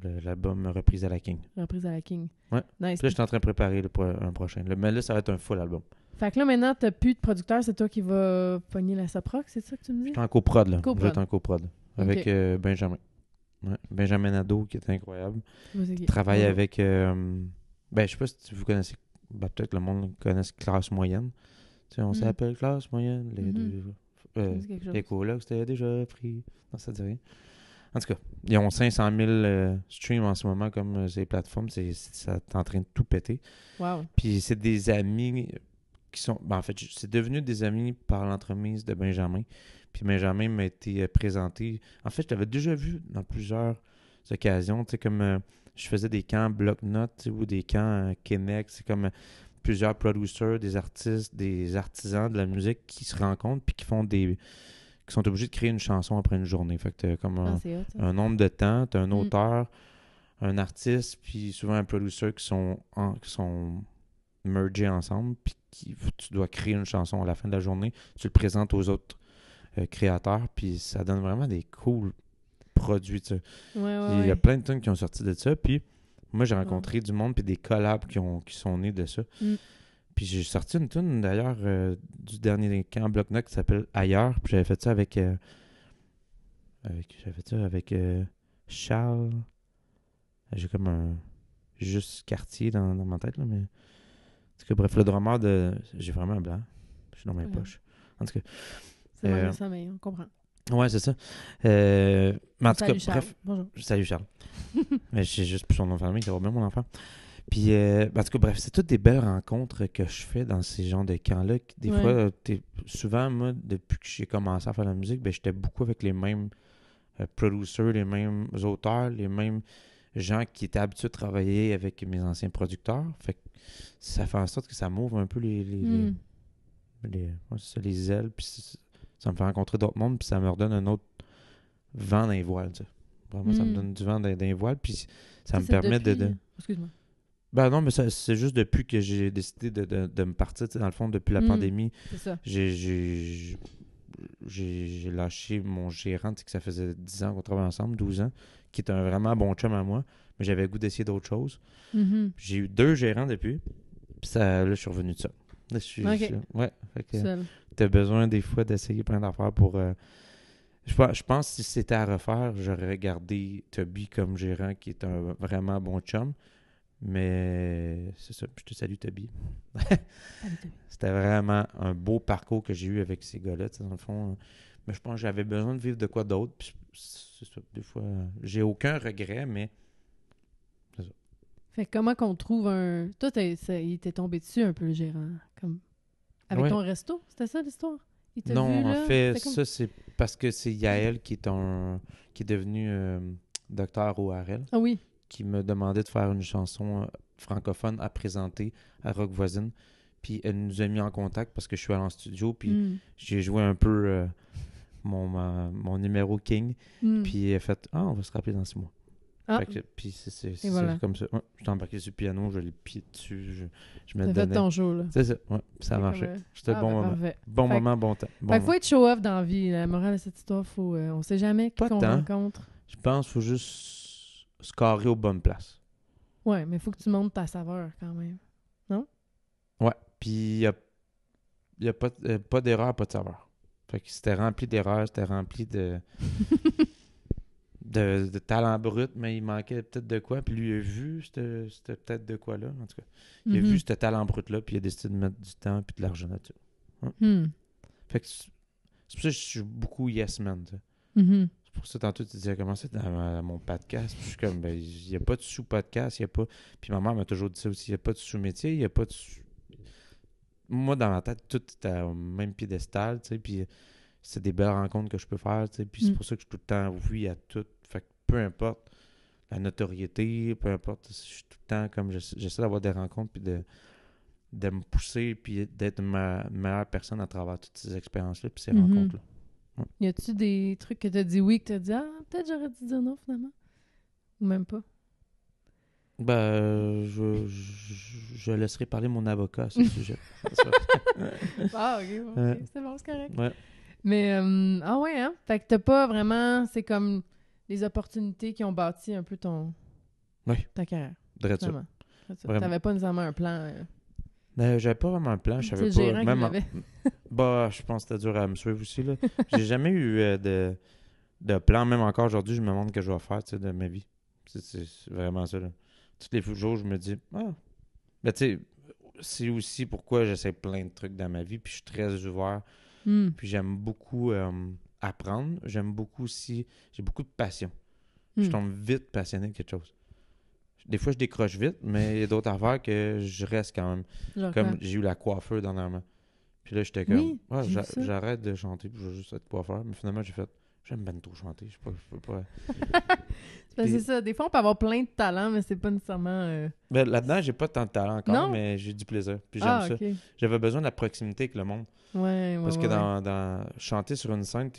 l'album Reprise à la King. Reprise à la King. Ouais. Nice. Puis là, je suis en train de préparer un prochain. Mais là, ça va être un full album. Fait que là, maintenant, t'as plus de producteur, c'est toi qui vas pogner la Soproc, c'est ça que tu me dis? Je suis en coprod, là. Coprod. Je vais être en coprod. Avec Benjamin. Ouais. Benjamin Nadeau, qui est incroyable. Il travaille avec... je sais pas si vous connaissez... peut-être le monde connaît classe moyenne. Tu sais, on s'appelle classe moyenne. Les colocs, c'était déjà pris. Non, ça dit rien. En tout cas, ils ont 500 000 streams en ce moment comme ces plateformes. Ça est en train de tout péter. Wow. Puis c'est des amis qui sont... en fait, c'est devenu des amis par l'entremise de Benjamin. Puis Benjamin m'a été présenté... En fait, je l'avais déjà vu dans plusieurs occasions. Tu sais, comme je faisais des camps bloc-notes ou des camps Québec. C'est comme plusieurs producers, des artistes, des artisans de la musique qui se rencontrent puis qui sont obligés de créer une chanson après une journée. Fait que t'as comme un nombre de temps, t'as un auteur, un artiste, puis souvent un producer qui sont mergés ensemble, puis tu dois créer une chanson à la fin de la journée. Tu le présentes aux autres créateurs, puis ça donne vraiment des cool produits. Il y a plein de tunes qui ont sorti de ça, puis moi j'ai rencontré du monde, puis des collabs qui sont nés de ça. Puis j'ai sorti une tune d'ailleurs du dernier camp Bloc-Notes qui s'appelle Ailleurs. Puis j'avais fait ça avec Charles. J'ai comme un juste quartier dans ma tête là, mais en tout cas, bref, le drummer de j'ai vraiment un blanc. Je suis dans mes poches. En tout cas. C'est mal ça, mais on comprend. Ouais, c'est ça. Mais en tout cas, Charles. bref. Bonjour. Salut Charles. Mais j'ai juste plus son nom de famille, ça va bien mon enfant. Puis, en tout cas, bref, c'est toutes des belles rencontres que je fais dans ces genres de camps-là. Des fois, souvent, moi, depuis que j'ai commencé à faire la musique, j'étais beaucoup avec les mêmes producers, les mêmes auteurs, les mêmes gens qui étaient habitués de travailler avec mes anciens producteurs. Fait que ça fait en sorte que ça m'ouvre un peu les ailes, puis ça me fait rencontrer d'autres mondes, puis ça me redonne un autre vent dans les voiles, tu sais. Vraiment, ça me donne du vent dans les voiles, puis ça me permet de... Excuse-moi. Ben non, mais c'est juste depuis que j'ai décidé de me partir, tu sais, dans le fond, depuis la pandémie. C'est ça. J'ai lâché mon gérant, tu sais, que ça faisait 10 ans qu'on travaille ensemble, 12 ans, qui est un vraiment bon chum à moi, mais j'avais le goût d'essayer d'autres choses. J'ai eu 2 gérants depuis, puis là, je suis revenu de ça. Là, je suis... Ouais, fait que t'as besoin des fois d'essayer plein d'affaires pour... Je pense que si c'était à refaire, j'aurais gardé Toby comme gérant, qui est un vraiment bon chum. Mais c'est ça, je te salue Toby. C'était vraiment un beau parcours que j'ai eu avec ces gars-là, dans le fond. Mais je pense que j'avais besoin de vivre de quoi d'autre. Puis c'est ça, des fois, j'ai aucun regret, mais c'est ça. Fait que comment qu'on trouve un... Toi, il t'est tombé dessus un peu, le gérant, comme... Avec ton resto? C'était ça l'histoire? Non, vu, en fait, ça, c'est parce que c'est Yael qui est devenu docteur ORL. Ah oui. Qui me demandait de faire une chanson francophone à présenter à Rock Voisine. Puis elle nous a mis en contact parce que je suis allé en studio, puis j'ai joué un peu mon numéro King. Puis elle a fait « Ah, on va se rappeler dans 6 mois. » Puis c'est voilà. Comme ça. Ouais, je t'ai embarqué sur le piano, je l'ai pied dessus, je me donnais. Fait ton show, là. C'est ça, ouais, ça marchait. C'était bon moment. Parfait. Bon moment, bon temps. Fait qu'il faut être show-off dans la vie. La morale de cette histoire, on sait jamais qui qu'on rencontre. Je pense qu'il faut juste se carrer aux bonnes places. Ouais, mais il faut que tu montes ta saveur quand même. Non? Ouais, puis il n'y a pas d'erreur, pas de saveur. Fait que c'était rempli d'erreurs, c'était rempli de talent brut, mais il manquait peut-être de quoi. Puis lui, il a vu c'était peut-être de quoi là, en tout cas. Il a vu ce talent brut-là, puis il a décidé de mettre du temps puis de l'argent là-dessus. Ouais. Fait que c'est pour ça que je suis beaucoup yes man, tu sais. C'est pour ça, tantôt, tu disais, comment ça dans mon podcast? Puis je suis comme, il n'y a pas de sous-podcast, il n'y a pas... Puis ma mère m'a toujours dit ça aussi, il n'y a pas de sous-métier, il n'y a pas de... Moi, dans ma tête, tout est au même piédestal, tu sais, puis c'est des belles rencontres que je peux faire, tu sais, puis c'est pour ça que je suis tout le temps oui à tout. Fait que peu importe la notoriété, peu importe, je suis tout le temps comme, j'essaie d'avoir des rencontres, puis de me pousser, puis d'être ma meilleure personne à travers toutes ces expériences-là, puis ces rencontres-là. Y a-tu des trucs que t'as dit oui, que t'as dit peut-être j'aurais dû dire non finalement? Ou même pas? Je laisserai parler mon avocat à ce sujet. Ok, c'est bon, c'est correct. Ouais. Mais, ouais, hein? Fait que t'as pas vraiment... C'est comme les opportunités qui ont bâti un peu ton Oui. Ta carrière. Drette ça. Vraiment. Vraiment. T'avais pas nécessairement un plan. J'avais pas vraiment un plan. Je savais C'est le pas. gérant qui Même l'avait. Bah, je pense que c'était dur à me suivre aussi, là. J'ai jamais eu de plan. Même encore aujourd'hui, je me demande ce que je vais faire, tu sais, de ma vie. C'est vraiment ça, là. Tous les jours, je me dis, ah. Mais tu sais, c'est aussi pourquoi j'essaie plein de trucs dans ma vie, puis je suis très ouvert. Puis j'aime beaucoup apprendre. J'aime beaucoup aussi, j'ai beaucoup de passion. Je tombe vite passionné de quelque chose. Des fois, je décroche vite, mais il y a d'autres affaires que je reste quand même. Genre Comme quoi? j'ai eu la coiffeur dernièrement. Puis là, j'étais comme, Oui, j'ai vu ça. j'arrête de chanter, puis je vais juste être coiffeur. Mais finalement, j'ai fait, j'aime bien trop chanter. Je peux pas. C'est ça. Des fois, on peut avoir plein de talents, mais c'est pas nécessairement. Ben, là-dedans, j'ai pas tant de talent encore, Non? mais j'ai du plaisir. Puis j'aime ça. OK. J'avais besoin de la proximité avec le monde. Ouais. Parce que dans chanter sur une scène,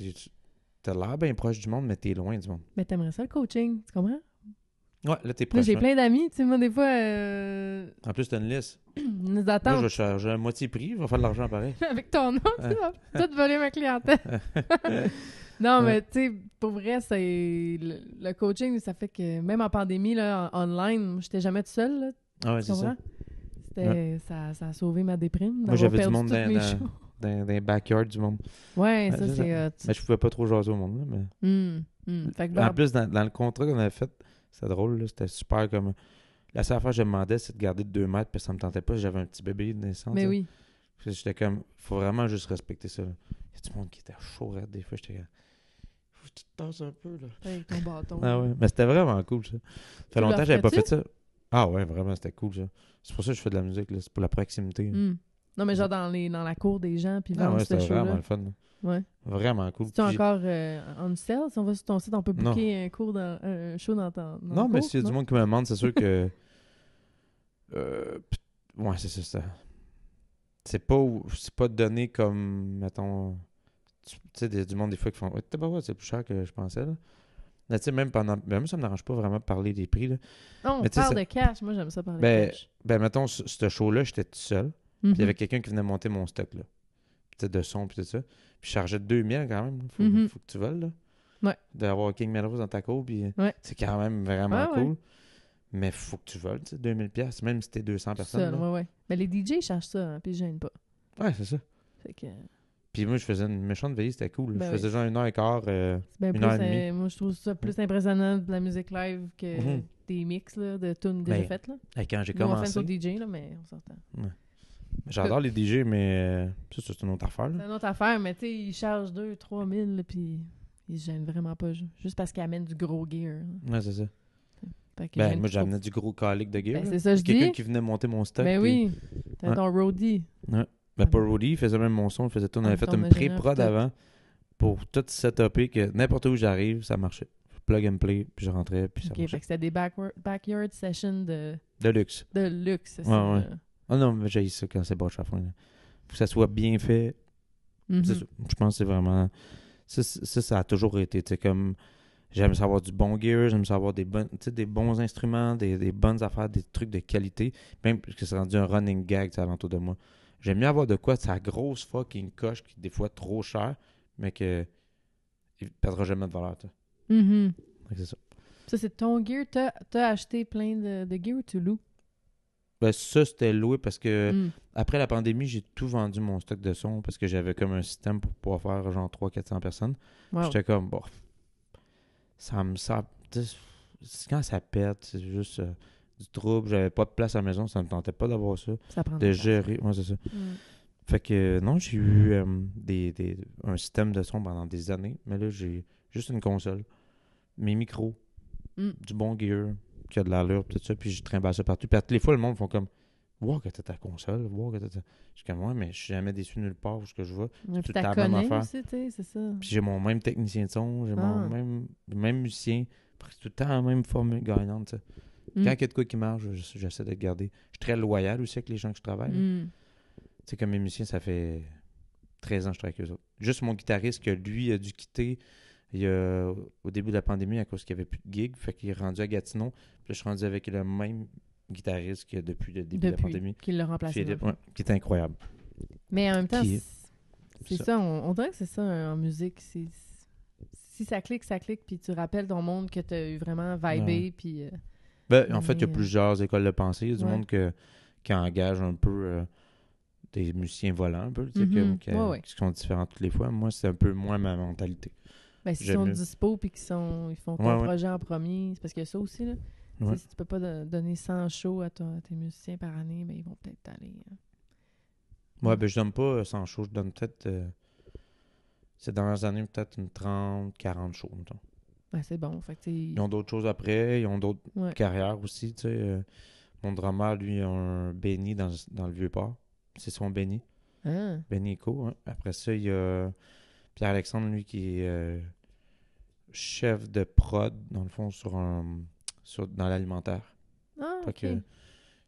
t'as l'air bien proche du monde, mais t'es loin du monde. Mais t'aimerais ça le coaching, tu comprends? Ouais, là, t'es Là, proche. j'ai hein. plein d'amis, tu sais, moi, des fois, En plus, t'as une liste. nous Moi, je attendent vais charger à moitié prix, je vais faire de l'argent pareil. avec ton nom, tu vas tout voler ma clientèle. Non, mais tu sais, pour vrai, c'est le coaching, ça fait que même en pandémie, là, online, moi, j'étais jamais toute seule, là, Ah ouais, tu c'est ça. comprends? Ça a sauvé ma déprime Moi, d'avoir j'avais du perdu monde toutes mes shows. dans les backyards du monde. Ouais, Ouais, ça, c'est c'est hot. Mais je pouvais pas trop jaser au monde, là, mais... Fait que En plus, dans le contrat qu'on avait fait, c'était drôle, là, c'était super comme... La seule affaire que je demandais, c'est de garder de 2 mètres, puis ça me tentait pas, j'avais un petit bébé de naissance. mais là. oui. Puis j'étais comme, faut vraiment juste respecter ça. Là. Il y a du monde qui était chaud, raide, des fois, j'étais comme, faut que tu te tasses un peu, là. Avec ton bâton. Ah ouais, mais c'était vraiment cool, ça. Ça fait Tu longtemps le que j'avais pas ferais-tu? fait ça. Ah ouais, vraiment, c'était cool, ça. C'est pour ça que je fais de la musique, là. C'est pour la proximité. Non, mais genre dans la cour des gens, puis Ah vendre ouais, ce c'était vraiment show-là. le fun. Là. Ouais. Vraiment cool. C'est Puis encore on sale? Si on va sur ton site, on peut Non. booker un show dans ton dans non, le mais cours, s'il y a du non? monde qui me demande, c'est sûr que... ouais, c'est ça. C'est pas donné comme, mettons... Tu sais, il y a du monde des fois qui font, ouais, c'est plus cher que je pensais, là. Là, tu sais, même pendant... Ben, moi, ça me dérange pas vraiment de parler des prix, là. Non, on Mais tu sais, parle ça- de cash. Moi, j'aime ça parler Ben, de cash. ben mettons, ce show-là, j'étais tout seul. Puis il y avait quelqu'un qui venait monter mon stock, là. Peut-être de son, puis tout ça. Puis je chargeais 2000 quand même. Faut que tu veuilles, là. Ouais. D'avoir King Melrose dans ta cour, puis Ouais. c'est quand même vraiment Ouais, cool. ouais. Mais faut que tu veuilles, tu sais, 2000 pièces même si t'es 200 personnes. Seul, là. ouais, ouais. Mais les DJ chargent ça, hein, puis ils gênent pas. Ouais, c'est ça. Fait que Puis moi, je faisais une méchante veillée, c'était cool. Ben je oui. faisais genre 1h15. c'est bien Une plus... heure et demie. moi, je trouve ça plus impressionnant de la musique live que Mhm. des mix là, de tunes déjà Ben, faites. Là. Quand j'ai No offense commencé, au DJ, là, mais on s'entend. j'adore les DJ, mais ça, c'est une autre affaire. C'est Là. une autre affaire, mais tu sais, ils chargent 2-3 000, là, puis ils se gênent vraiment pas. Juste parce qu'ils amènent du gros gear. Là. Ouais, c'est ça. Fait que Ben, j'aime moi, trop. j'amenais du gros calique de gear. Ben, là. c'est ça, je Quelqu'un dis. qui venait monter mon stock. Ben puis- oui, t'as Ouais. ton roadie. Ben, pas Rudy, il faisait même mon son, il faisait tout. On Ah, avait fait ton une ingénieur, pré-prod tout. avant pour tout setuper que n'importe où j'arrive, ça marchait. Plug and play, puis je rentrais, puis ça Ok, marchait. fait que c'était des backyard sessions De luxe. de luxe. C'est Ouais, ça, ouais. là. Ah non, mais j'ai ça quand c'est bas à fin. Là. Faut que ça soit bien fait. Mhm. C'est ça. Je pense que c'est vraiment... Ça a toujours été, tu sais, comme... J'aime savoir du bon gear, j'aime savoir des bons instruments, des bonnes affaires, des trucs de qualité. Même que c'est rendu un running gag, tu sais, alentour de moi. J'aime mieux avoir de quoi, sa grosse fucking coche qui est des fois trop cher, mais que il perdra jamais de valeur, tu sais. Mhm. Fait que c'est ça. Ça, c'est ton gear. T'as acheté plein de gear ou tu loues? Ben, ça, c'était loué parce que Mm. après la pandémie, j'ai tout vendu mon stock de son parce que j'avais comme un système pour pouvoir faire genre 300-400 personnes. Wow. J'étais comme, bon, tu sais, quand ça pète, c'est juste du trouble. J'avais pas de place à la maison, ça me tentait pas d'avoir ça. Ça prend De gérer, ouais, c'est ça. Mm. Fait que non, j'ai eu un système de son pendant des années, mais là, j'ai juste une console, mes micros, Mm. du bon gear, qui a de l'allure, tout ça, puis je trimballe ça partout. Puis à toutes les fois, le monde font comme, wow, que t'as ta console, wow, que t'as ta... Je suis comme, ouais, mais je suis jamais déçu nulle part où ce que je vais. Ouais, tout puis le temps t'as la même connais affaire. aussi, tu sais, c'est ça. Puis j'ai mon même technicien de son, j'ai Ah. mon même musicien, presque tout le temps la même formule gagnante, tu sais. Mm. Quand il y a de quoi qui marche, j'essaie de le garder. Je suis très loyal aussi avec les gens que je travaille. là. Mm. Tu sais, comme mes musiciens, ça fait 13 ans que je travaille avec eux autres. Juste mon guitariste, que lui a dû quitter au début de la pandémie à cause qu'il n'y avait plus de gigs. Fait qu'il est rendu à Gatineau. Puis là, je suis rendu avec le même guitariste qu'il y a depuis le début de la pandémie. Qu'il l'a remplacé. Philippe, dans le ouais, qui est incroyable. fond. Mais en même temps, Qui est- c'est ça, on dirait que c'est ça en musique. Si ça clique, puis tu rappelles ton monde que t'as eu vraiment vibé, puis En fait, il y a plusieurs écoles de pensée. Il y a du monde qui engage un peu des musiciens volants, un peu, tu sais, qui sont différents toutes les fois. Moi, c'est un peu moins ma mentalité. Ben, s'ils sont dispo et qu'ils font ton projet en premier, c'est parce qu'il y a ça aussi, là. Si tu peux pas donner 100 shows à tes musiciens par année, ben, ils vont peut-être t'aller. Ben, je donne pas 100 shows. Je donne peut-être, ces dernières années, peut-être une 30, 40 shows, mettons. Ben, c'est bon. Fait que ils ont d'autres choses après. Ils ont d'autres carrières aussi, tu sais. Mon drummer, lui, il a un Benny dans le Vieux-Port. C'est son Benny. Ah. Benny Eco. Hein. Après ça, il y a Pierre-Alexandre, lui, qui est chef de prod, dans le fond, dans l'alimentaire. Ah, fait OK. Que,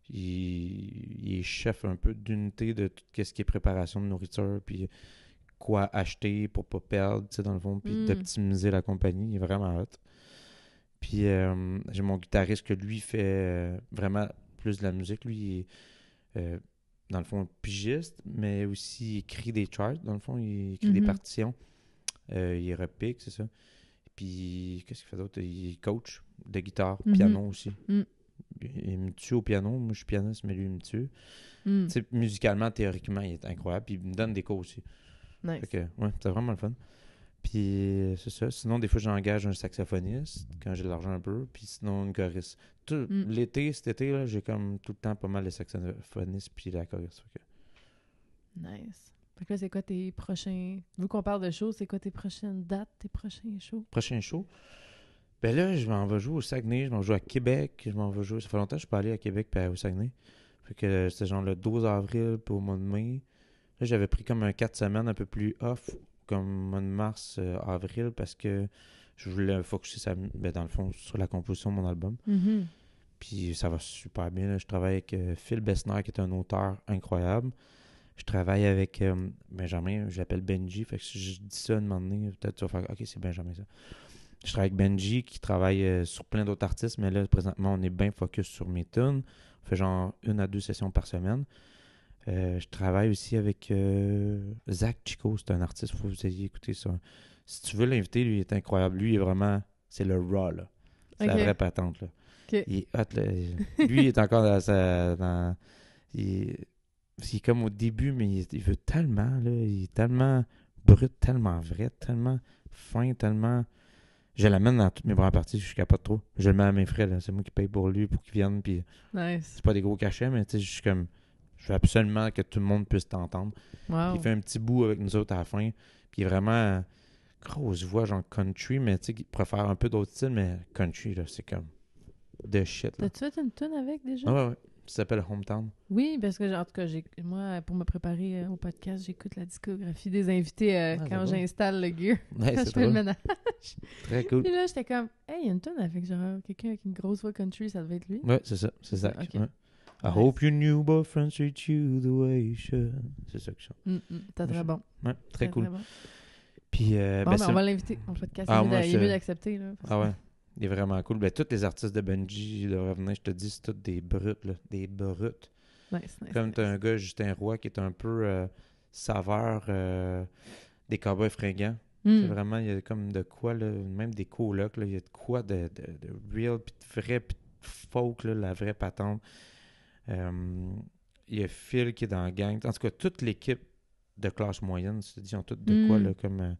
il est chef un peu d'unité de tout ce qui est préparation de nourriture, puis quoi acheter pour pas perdre, tu sais, dans le fond, puis d'optimiser la compagnie. Il est vraiment hot. Puis j'ai mon guitariste que lui fait vraiment plus de la musique. Lui, il est, dans le fond, pigiste, mais aussi il écrit des charts. Dans le fond, il écrit des partitions. Il repique, c'est ça. Puis, qu'est-ce qu'il fait d'autre? Il est coach de guitare, piano aussi. Il me tue au piano. Moi, je suis pianiste, mais lui, il me tue. Tu sais, musicalement, théoriquement, il est incroyable. Puis, il me donne des cours aussi. Nice. Fait que, c'est vraiment le fun. Puis, c'est ça. Sinon, des fois, j'engage un saxophoniste quand j'ai de l'argent un peu. Puis, sinon, une choriste. Cet été, là, j'ai comme tout le temps pas mal de saxophonistes puis la choriste. Fait que... Nice. Fait que là, c'est quoi tes prochains... Vu qu'on parle de shows, c'est quoi tes prochaines dates, tes prochains shows? Prochain show? Ben là, je m'en vais jouer au Saguenay, je m'en vais jouer à Québec, je m'en vais jouer... Ça fait longtemps que je suis pas allé à Québec puis au Saguenay. Fait que c'était genre le 12 avril pour le mois de mai. Là, j'avais pris comme un 4 semaines un peu plus off, comme mois de mars, avril, parce que je voulais focusser dans le fond sur la composition de mon album. Puis ça va super bien. Là. Je travaille avec Phil Besner, qui est un auteur incroyable. Je travaille avec Benjamin, je l'appelle Benji. Fait que si je dis ça un moment donné, peut-être tu vas faire « Ok, c'est Benjamin ça ». Je travaille avec Benji qui travaille sur plein d'autres artistes, mais là, présentement, on est bien focus sur mes tunes. On fait genre 1 à 2 sessions par semaine. Je travaille aussi avec Zach Chico, c'est un artiste, il faut que vous ayez écouté ça. Si tu veux l'inviter, lui, il est incroyable. Lui, il est vraiment, c'est le raw, là. C'est la vraie patente, là. Okay. Il est hot, là. Lui, il est encore il est comme au début, mais il veut tellement, là. Il est tellement brut, tellement vrai, tellement fin, tellement... Je l'amène dans toutes mes premières parties, je capote trop. Je le mets à mes frais, là. C'est moi qui paye pour lui, pour qu'il vienne, puis... Nice. C'est pas des gros cachets, mais tu sais, je suis comme... Je veux absolument que tout le monde puisse t'entendre. Wow. Il fait un petit bout avec nous autres à la fin. Puis il est vraiment grosse voix, genre country, mais tu sais, il préfère un peu d'autres styles, mais country, là, c'est comme de shit. T'as-tu fait une tune avec déjà? Ah ouais. Ça s'appelle Hometown. Oui, parce que, en tout cas, moi, pour me préparer au podcast, j'écoute la discographie des invités quand j'installe le gear. Ouais, quand je fais le ménage. Très cool. Puis là, j'étais comme, hey, il y a une tune avec genre quelqu'un avec une grosse voix country, ça devait être lui. Ouais, c'est ça. C'est ça. Okay. Ouais. I hope your new boyfriend treats you the way you should. C'est ça que je chante. T'es très bon. Ouais, très cool. Très bon. Puis, bon, on va l'inviter au podcast. Il est mieux d'accepter. Là, ah ouais. Il est vraiment cool. Ben, tous les artistes de Benji devraient venir, je te dis, c'est tous des brutes, là. Des brutes. Nice. Comme t'as un gars, Justin Roy, qui est un peu saveur des cowboys fringants. C'est vraiment, il y a comme de quoi, là, même des colocs, là, il y a de quoi de real, puis de vrai, puis de folk, là, la vraie patente. Il y a Phil qui est dans la gang. En tout cas, toute l'équipe de classe moyenne, ils ont tout de quoi, là, comme...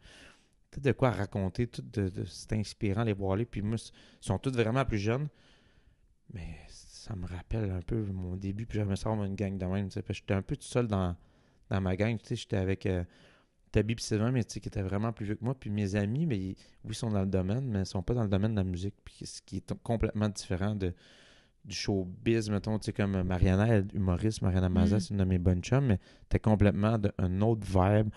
tout de quoi raconter, tout c'est inspirant les voir aller. Puis moi, ils sont tous vraiment plus jeunes. Mais ça me rappelle un peu mon début. Puis j'aimerais savoir une gang de même. Parce que j'étais un peu tout seul dans ma gang. Tu sais, j'étais avec Tabi et Sylvain, mais tu sais, qui étaient vraiment plus vieux que moi. Puis mes amis, mais oui, ils sont dans le domaine, mais ils sont pas dans le domaine de la musique. Puis ce qui est complètement différent du showbiz, mettons, tu sais, comme Mariana, humoriste, Mariana Maza, c'est une de mes bonnes chums, mais t'es complètement un autre vibe.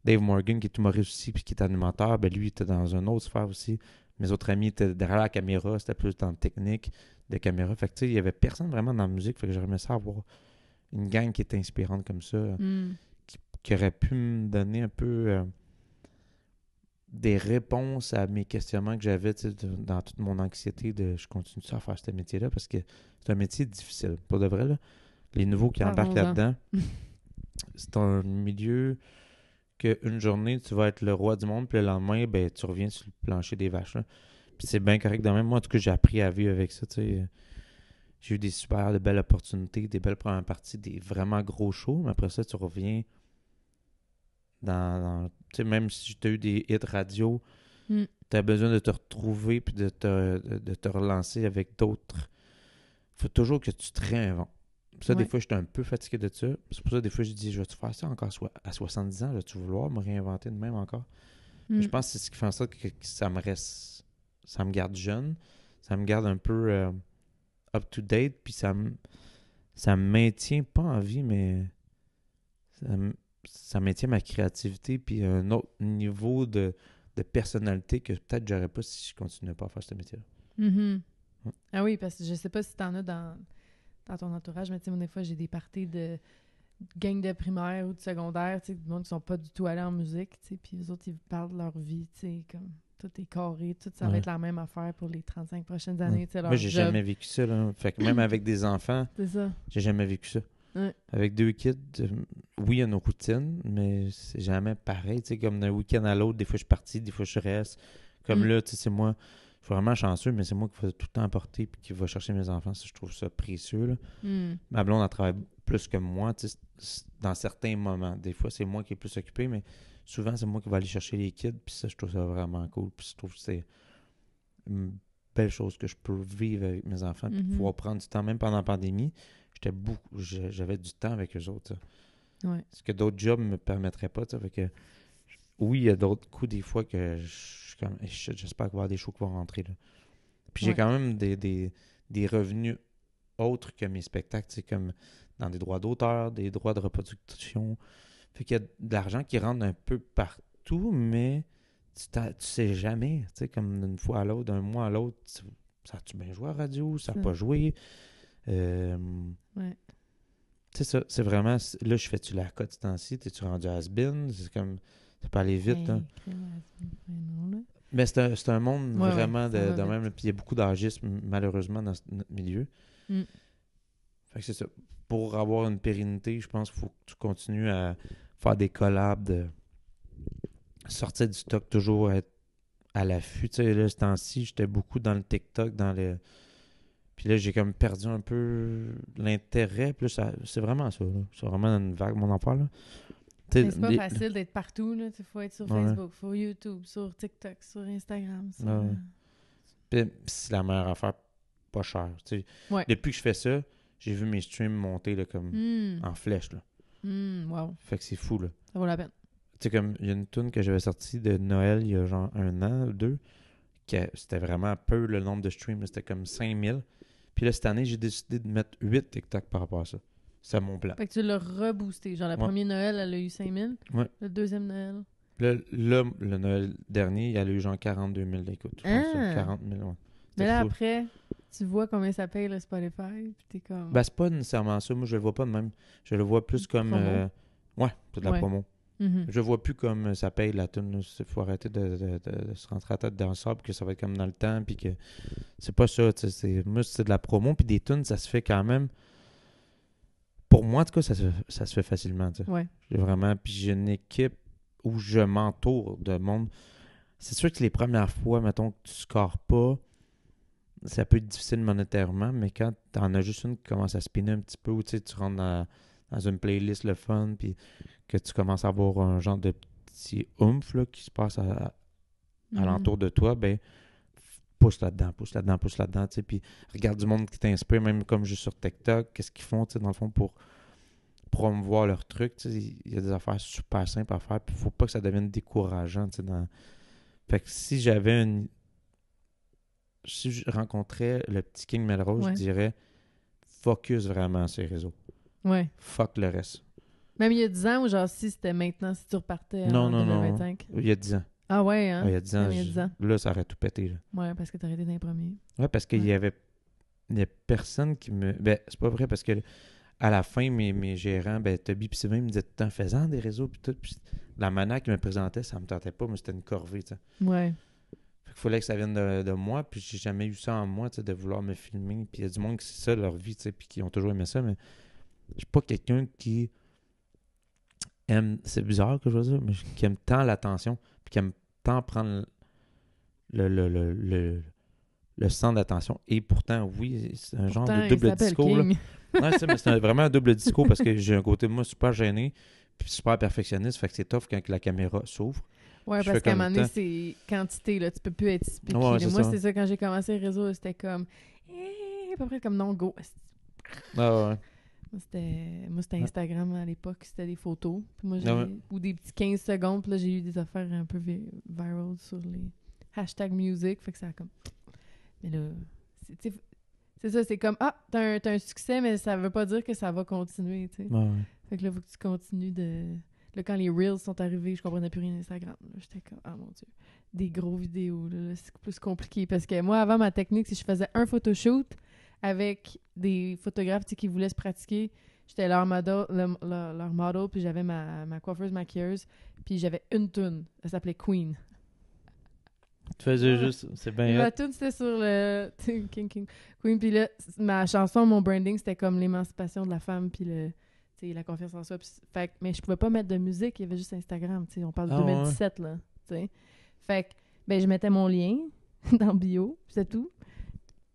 Dave Morgan, qui est humoriste aussi, puis qui est animateur, ben lui, il était dans une autre sphère aussi. Mes autres amis étaient derrière la caméra, c'était plus dans le technique de caméra. Fait que, tu sais, il y avait personne vraiment dans la musique, fait que j'aimerais ça avoir une gang qui était inspirante comme ça, qui aurait pu me donner un peu des réponses à mes questionnements que j'avais, tu sais, dans toute mon anxiété de je continue à faire ce métier-là, parce que c'est un métier difficile. Pour de vrai, là, les nouveaux qui embarquent là-dedans, c'est un milieu... qu'une journée, tu vas être le roi du monde, puis le lendemain, ben, tu reviens sur le plancher des vaches. Là. Puis c'est bien correct de même. Moi, en tout cas, j'ai appris à vivre avec ça. Tu sais. j'ai eu des super de belles opportunités, des belles premières parties, des vraiment gros shows, mais après ça, tu reviens tu sais, même si tu as eu des hits radio, Mm. tu as besoin de te retrouver puis de te relancer avec d'autres. Faut toujours que tu te réinventes. Ça, des Ouais. fois, j'étais un peu fatigué de ça. C'est pour ça, des fois, je dis, je vais-tu faire ça encore à 70 ans? Vas-tu vouloir me réinventer de même encore? Mais Mm. je pense que c'est ce qui fait en sorte que ça me reste... Ça me garde jeune. Ça me garde un peu up-to-date. Puis ça me maintient pas en vie, mais ça maintient ma créativité puis un autre niveau de personnalité que peut-être j'aurais pas si je continuais pas à faire ce métier-là. Mhm. Ouais. Ah oui, parce que je sais pas si t'en as dans ton entourage, mais tu sais, moi, des fois, j'ai des parties de gang de primaire ou de secondaire, tu sais, du monde qui sont pas du tout allés en musique, tu sais, puis les autres, ils parlent de leur vie, tu sais, comme tout est carré, tout ça va Ouais. être la même affaire pour les 35 prochaines Ouais. années, tu sais, leur Moi, j'ai job. jamais vécu ça, là. Fait que même avec des enfants, C'est ça. j'ai jamais vécu ça. Ouais. Avec 2 kids, oui, il y a nos routines, mais c'est jamais pareil. Tu sais, comme d'un week-end à l'autre, des fois je suis parti, des fois je reste. Comme Mm. là, tu sais, c'est moi, je suis vraiment chanceux, mais c'est moi qui vais tout le temps apporter puis qui va chercher mes enfants. Ça, je trouve ça précieux, là. Mm. Ma blonde, elle travaille plus que moi, tu sais, dans certains moments. Des fois, c'est moi qui est plus occupé, mais souvent, c'est moi qui vais aller chercher les kids, puis ça, je trouve ça vraiment cool. Puis je trouve que c'est une belle chose que je peux vivre avec mes enfants, puis Mhm. pouvoir prendre du temps, même pendant la pandémie. J'avais du temps avec eux autres, ça. Ouais. Ce que d'autres jobs me permettraient pas, tu sais. Fait que, oui, il y a d'autres coups, des fois, que je suis comme, eh, shit, j'espère qu'il va y avoir des shows qui vont rentrer, là. Puis j'ai Ouais. quand même des revenus autres que mes spectacles, tu sais, comme dans des droits d'auteur, des droits de reproduction. Fait qu'il y a de l'argent qui rentre un peu partout, mais tu sais jamais, tu sais, comme d'une fois à l'autre, d'un mois à l'autre, ça a-tu bien joué à la radio, ça n'a Ça. pas joué. Ouais. C'est ça, c'est vraiment, là, je fais-tu la cote ce temps-ci, t'es-tu rendu has-been? C'est comme, ça peut aller vite, hein. Non, là. Mais c'est un monde Ouais, vraiment ouais, ça va de vite. même, là, puis il y a beaucoup d'agisme, malheureusement, dans notre milieu. Mm. Fait que c'est ça. Pour avoir une pérennité, je pense qu'il faut que tu continues à faire des collabs, de sortir du stock, toujours être à l'affût. Tu sais, là, ce temps-ci, j'étais beaucoup dans le TikTok, dans le... Puis là, j'ai comme perdu un peu l'intérêt. Puis là, c'est vraiment ça, là. C'est vraiment une vague, mon affaire, là. Tu sais, Mais c'est pas facile d'être partout, là. Il faut être sur Ouais. Facebook, sur YouTube, sur TikTok, sur Instagram. Sur... Ouais. Puis c'est la meilleure affaire, pas cher. Tu sais. Ouais. Depuis que je fais ça, j'ai vu mes streams monter là, comme Mm. en flèche, là. Wow. Fait que c'est fou, là. Ça vaut la peine. Tu sais, comme il y a une tune que j'avais sortie de Noël il y a genre 1 an ou 2, c'était vraiment peu le nombre de streams, là, c'était comme 5000. Puis là, cette année, j'ai décidé de mettre 8 TikTok par rapport à ça. C'est mon plan. Fait que tu l'as reboosté. Genre, le Ouais. premier Noël, elle a eu 5000. Ouais. Le deuxième Noël. Là, le Noël dernier, il y a eu genre 42 000 d'écoutes. Je pense, Ah! 40 000, ouais. Mais C'était là, fou. après, tu vois combien ça paye le Spotify. Puis t'es comme. Ben, c'est pas nécessairement ça. Moi, je le vois pas de même. Je le vois plus comme... Promo. ouais, c'est de la Ouais. promo. Mhm. Je le vois plus comme ça paye la tune. Il faut arrêter de se rentrer la tête dans le sable, que ça va être comme dans le temps, puis que c'est pas ça. Moi, c'est de la promo, puis des tunes, ça se fait quand même. Pour moi, en tout cas, ça se fait facilement. Tu sais. Ouais. J'ai vraiment... Puis j'ai une équipe où je m'entoure de monde. C'est sûr que les premières fois, mettons, que tu scores pas, ça peut être difficile monétairement, mais quand t'en as juste une qui commence à spinner un petit peu, ou tu sais, tu rentres dans une playlist le fun, puis que tu commences à avoir un genre de petit oomph là, qui se passe Mhm. alentour de toi, ben pousse là-dedans, pousse là-dedans, pousse là-dedans, tu sais, puis regarde du monde qui t'inspire, même comme juste sur TikTok, qu'est-ce qu'ils font, tu sais, dans le fond, pour promouvoir leur truc, tu sais, il y a des affaires super simples à faire, puis faut pas que ça devienne décourageant, tu sais, Fait que si je rencontrais le petit King Melrose, Ouais. je dirais focus vraiment sur les réseaux. Ouais. Fuck le reste. Même il y a 10 ans, ou genre si c'était maintenant, si tu repartais Non, en non, non. 2025. Il y a 10 ans. Ah ouais, hein? Ouais, il y a 10 ans, Même il y a 10 ans. là, ça aurait tout pété. Là. Ouais, parce que t'aurais été dans les premiers. Ouais, parce qu'il y avait personne qui me... Ben, c'est pas vrai, parce que à la fin, mes gérants, ben, Toby puis Sylvain me disaient tout le temps, faisant des réseaux, puis tout. Puis la manière qu'ils me présentaient, ça me tentait pas, mais c'était une corvée, tu sais. Ouais. Fait qu'il fallait que ça vienne de moi, puis j'ai jamais eu ça en moi, tu sais, de vouloir me filmer. Puis il y a du monde qui c'est ça leur vie, tu sais, puis qui ont toujours aimé ça, mais je suis pas quelqu'un qui aime, c'est bizarre que je veux dire, mais qui aime tant l'attention, puis qui aime tant prendre le le centre d'attention. Et pourtant, oui, c'est un genre Pourtant, de il double s'appelle discours. Là. King. Ouais, mais c'est vraiment un double discours parce que j'ai un côté de moi super gêné puis super perfectionniste. Fait que c'est tough quand la caméra s'ouvre. Ouais, Je parce fais qu'à un comme moment donné, temps. c'est quantité, là. Tu peux plus être piqué. Ouais, Là. c'est Moi, ça. c'est ça, quand j'ai commencé le réseau, c'était comme... à peu près comme non, go. Ah ouais. Moi, c'était Instagram à l'époque, c'était des photos. Puis moi, Ah ouais. ou des petits 15 secondes. Puis là, j'ai eu des affaires un peu viral sur les hashtags music. Fait que ça a comme... Mais là, c'est ça, c'est comme, t'as un succès, mais ça veut pas dire que ça va continuer, tu sais. Ouais, ouais. Fait que là, faut que tu continues de... Là, quand les Reels sont arrivés, je comprenais plus rien d'Instagram. J'étais comme, ah mon Dieu, des gros vidéos, là, c'est plus compliqué. Parce que moi, avant, ma technique, si je faisais un photoshoot avec des photographes qui voulaient se pratiquer, j'étais leur model, leur model, puis j'avais ma coiffeuse maquilleuse, puis j'avais une toune. Elle s'appelait Queen. Tu faisais juste... C'est bien La hot. tune c'était sur le King Queen, puis là, ma chanson, mon branding, c'était comme l'émancipation de la femme, puis la confiance en soi. Fait que, mais je pouvais pas mettre de musique, il y avait juste Instagram, tu sais, on parle de 2017, là, tu sais. Fait que, ben, je mettais mon lien dans le bio, c'est tout.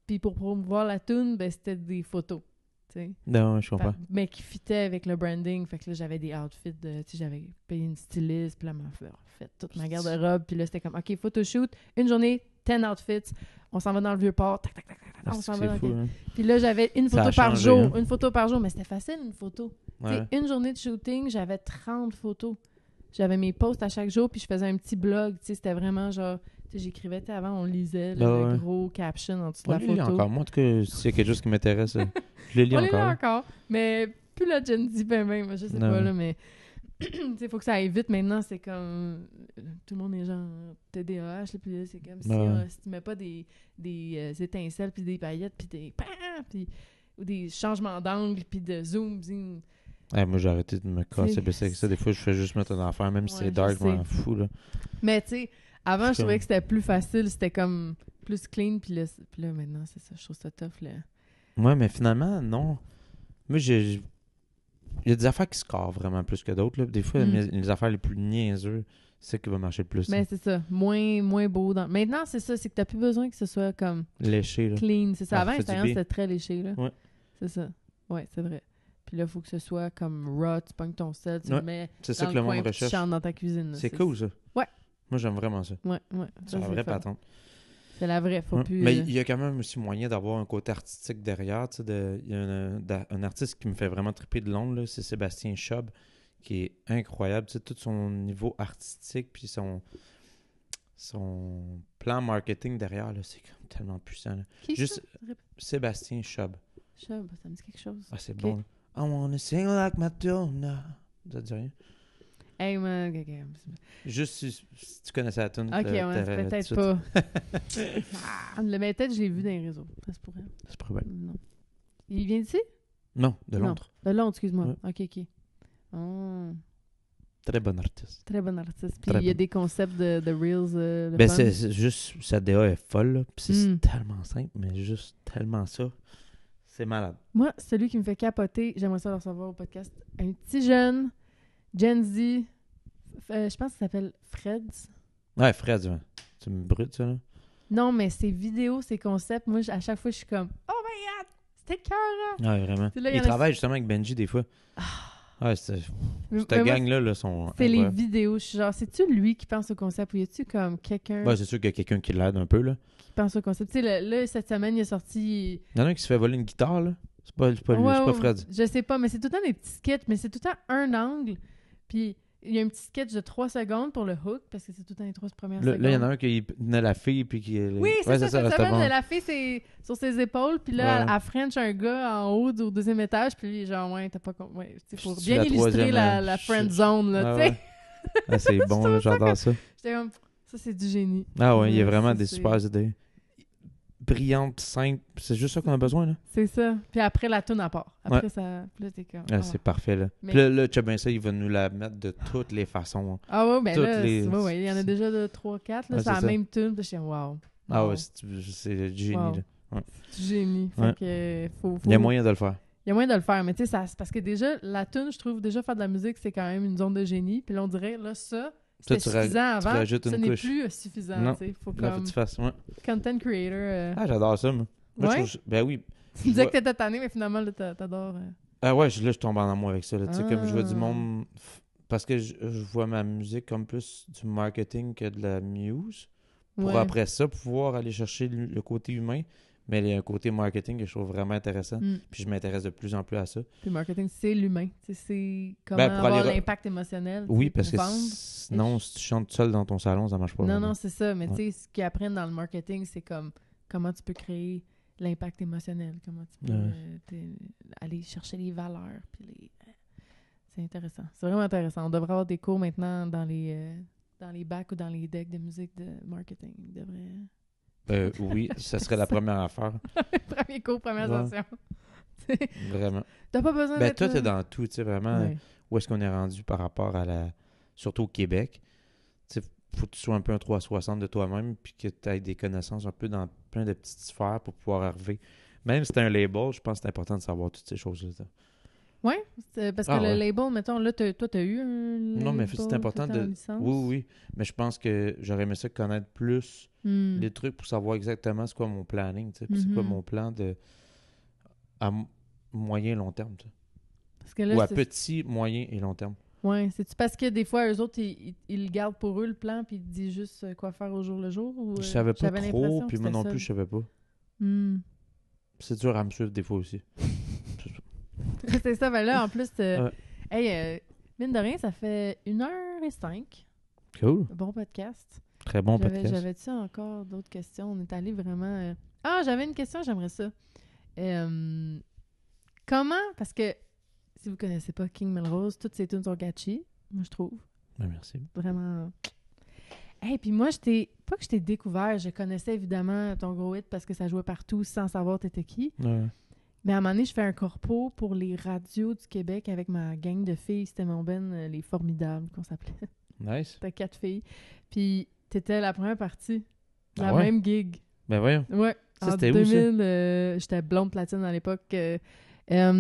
Puis pour promouvoir la tune, ben, c'était des photos, tu sais. Non, je comprends. Mais qui fitaient avec le branding. Fait que là, j'avais des outfits de... Tu sais, j'avais payé une styliste, puis là, elle m'a fait toute ma garde-robe. Puis là, c'était comme, OK, photoshoot, une journée, 10 outfits. On s'en va dans le Vieux-Port. Tac, tac, tac, tac, on s'en va dans fou, hein. Puis là, j'avais une Ça photo a par changé, jour. hein. Une photo par jour. Mais c'était facile, une photo. Ouais. Tu sais, une journée de shooting, j'avais 30 photos. J'avais mes posts à chaque jour, puis je faisais un petit blog. Tu sais, c'était vraiment genre... Tu sais, j'écrivais, tu sais, avant, on lisait là, Ouais. le gros caption en dessous de On la le lit photo. encore. Moi, en tout cas, s'il y a quelque chose qui m'intéresse, je le lis On les encore. là encore. Mais plus la Gen Z, ben même, je sais Non. pas, là, mais... tu sais, faut que ça aille vite. Maintenant, c'est comme... Tout le monde est genre TDAH, là, puis là, c'est comme si tu mets pas des étincelles, puis des paillettes, puis des... ou des changements d'angle, puis de zoom, zing. Ouais, moi, j'ai arrêté de me casser T'sais, avec ça. Des fois, je fais juste mettre un affaire, même si Ouais, c'est je dark, je m'en sais. fous, là. Mais tu sais, avant, je C'est trouvais comme- que c'était plus facile, c'était comme plus clean, puis là, maintenant, c'est ça, je trouve ça tough, là. Ouais, mais finalement, non. Moi, il y a des affaires qui scorent vraiment plus que d'autres, là. Des fois, les affaires les plus niaiseuses, c'est ce qui va marcher le plus. Mais c'est ça, moins beau. Maintenant, c'est ça, c'est que t'as plus besoin que ce soit comme Léché, là. clean. C'est ça. Ah, Avant, fait du Instagram, bien. c'était très léché, là. Ouais. C'est ça. Ouais, c'est vrai. Puis là, il faut que ce soit comme raw, tu pognes ton sel, tu Ouais. le mets C'est dans ça que le le coin, monde puis tu recherche. chantes dans ta cuisine. là. C'est cool, ça. Ouais. Moi, j'aime vraiment ça. Ouais. C'est la Ça, vraie fun. patente. C'est la vraie, faut Ouais. plus... Mais il y a quand même aussi moyen d'avoir un côté artistique derrière. Tu sais, il y a un artiste qui me fait vraiment triper de Londres, là, c'est Sébastien Chubb, qui est incroyable. Tu sais, tout son niveau artistique, puis son plan marketing derrière, là, c'est comme tellement puissant. Là. Qui Juste ça? Répète. Sébastien Chubb. Chubb, ça me dit quelque chose. Ah, c'est Ok. bon. Là. I wanna sing like Madonna. Ça te dit rien? Hey, man, ok. Juste si tu connaissais la tune, Ok, ouais, peut-être pas. Mais peut-être je l'ai vu dans les réseaux. Ça se pourrait. C'est probable. Non. Il vient d'ici? Non, de Londres. Non, de Londres, excuse-moi. Ouais. Ok. Oh, Très bon artiste. très bon artiste. Puis Très il y a bon. des concepts de Reels. Le Ben, fun. c'est juste, sa DA est folle, là. Puis c'est Mm. tellement simple, mais juste tellement ça. C'est malade. Moi, celui qui me fait capoter, j'aimerais ça le recevoir au podcast. Un petit jeune, Gen Z, je pense qu'il s'appelle Freds. Ouais, Fred, ouais. Tu me brutes, ça, là? Non, mais ses vidéos, ses concepts, moi, à chaque fois, je suis comme « Oh my God! C'était cœur! Ouais, vraiment. Puis là, il y Il en a- travaille justement avec Benji, des fois. Ouais, cette gang-là, là, sont C'est les incroyables. vidéos. Je suis genre, c'est-tu lui qui pense au concept ou y a-tu comme quelqu'un Ouais, c'est sûr qu'il y a quelqu'un qui l'aide un peu, là. qui pense au concept? Tu sais, là, cette semaine, il est sorti... Il y en a un qui se fait voler une guitare, là. C'est pas lui, c'est pas Fred. Je sais pas, mais c'est tout le temps des petits sketchs, mais c'est tout le temps un angle. Puis il y a un petit sketch de 3 secondes pour le hook, parce que c'est tout le temps les 3 premières secondes. Là, il y en a un qui tenait la fille, puis qui... Oui, c'est ça, cette c'était semaine, bon. la fille, c'est sur ses épaules, puis là, Ouais. elle French un gars en haut au 2e étage, puis lui, il est genre, ouais, t'as pas... Ouais, tu sais, pour C'est bien la illustrer troisième, la friend zone, là, tu sais. Ouais. Ah, c'est bon, là, j'adore ça. J'étais comme, ça, c'est du génie. Ah ouais, il y a Ouais, vraiment ça, des c'est- super idées. Brillantes, simples. C'est juste ça qu'on a besoin, là. C'est ça. Puis après, la toune à part. Après, ça... Puis là, t'es comme... Ah, c'est parfait, là. Mais- Puis là, tu sais bien ça, il va nous la mettre de toutes les façons. Ah ouais, ben toutes là, les- ouais, il y en a déjà de 3-4, là, Ouais, c'est la c'est ça. même tune, puis je suis wow. Ah Wow. ouais, c'est du génie, Wow. là. C'est du génie. Fait Ouais. que, faut... Il y a moyen de le faire. Il y a moyen de le faire, mais tu sais, c'est parce que déjà, la tune, je trouve, déjà faire de la musique, c'est quand même une zone de génie. Puis là, on dirait, là, ça, c'était tu suffisant tu avant. rajoutes Ce une n'est couche. plus suffisant. Non. Tu sais. Faut Là, faut comme que tu fasses. Ouais. content creator. Ah, j'adore ça, moi. Moi, Ouais? ben oui. Tu disais que t'étais tanné, mais finalement, là, t'adores. Ah ouais, là, je tombe en amour avec ça. Là. Tu sais, comme je vois du Ah. monde... Parce que je vois ma musique comme plus du marketing que de la muse. Pour Ouais. après ça, pouvoir aller chercher le côté humain. Mais il y a un côté marketing que je trouve vraiment intéressant. Mm. Puis je m'intéresse de plus en plus à ça. Puis le marketing, c'est l'humain. Tu sais, c'est comment Ben, pour avoir aller l'impact émotionnel. tu Oui, sais, parce pour que vendre. sinon, si tu chantes seul dans ton salon, ça marche pas. Non, vraiment. non, c'est ça. Mais Ouais. tu sais, ce qu'ils apprennent dans le marketing, c'est comme comment tu peux créer l'impact émotionnel. Comment tu peux Ouais. aller chercher les valeurs. Puis c'est intéressant. C'est vraiment intéressant. On devrait avoir des cours maintenant dans les bacs ou dans les decks de musique de marketing. On devrait... Oui, ça serait la première affaire. Premier cours, première Ouais. session. Vraiment. T'as pas besoin Ben, d'être... toi, t'es dans tout, tu sais, vraiment. Ouais. Où est-ce qu'on est rendu par rapport à surtout au Québec. Tu sais, faut que tu sois un peu un 360 de toi-même, puis que tu aies des connaissances un peu dans plein de petites sphères pour pouvoir arriver. Même si t'as un label, je pense que c'est important de savoir toutes ces choses-là. Ouais, parce que Ah, le ouais. label, mettons, là, toi, t'as eu un Non, mais label, c'est important t'étais en de... licence? Oui. Mais je pense que j'aurais aimé ça connaître plus Hmm. les trucs pour savoir exactement c'est quoi mon planning, tu sais, puis c'est quoi Mhm. mon plan à moyen long terme, tu sais. Parce que là, Ou à petit, moyen et long terme. Ouais, c'est-tu parce que des fois, eux autres, ils le gardent pour eux, le plan, puis ils te disent juste quoi faire au jour le jour? Ou, Je savais pas j'avais trop, l'impression puis que moi c'était non ça. plus, je savais pas. Hmm. C'est dur à me suivre des fois aussi. C'est ça, ben là, en plus, Ouais. hey, mine de rien, ça fait 1h05. Cool. Bon podcast. Très bon podcast. J'avais-tu encore d'autres questions? On est allé vraiment... Ah, j'avais une question, j'aimerais ça. Comment... Parce que, si vous connaissez pas King Melrose, toutes ses tunes sont catchy, moi, je trouve. Ben, merci. Vraiment... Hey, puis moi, pas que je t'ai découvert, je connaissais évidemment ton gros hit parce que ça jouait partout sans savoir t'étais qui. Ouais. Mais à un moment donné, je fais un corpo pour les radios du Québec avec ma gang de filles. C'était mon ben, les Formidables, qu'on s'appelait. Nice. C'était 4 filles. Puis t'étais la première partie. La Ah ouais? même gig. Ben voyons. Ouais. Ça, En c'était où, ça? 2000, j'étais blonde platine à l'époque.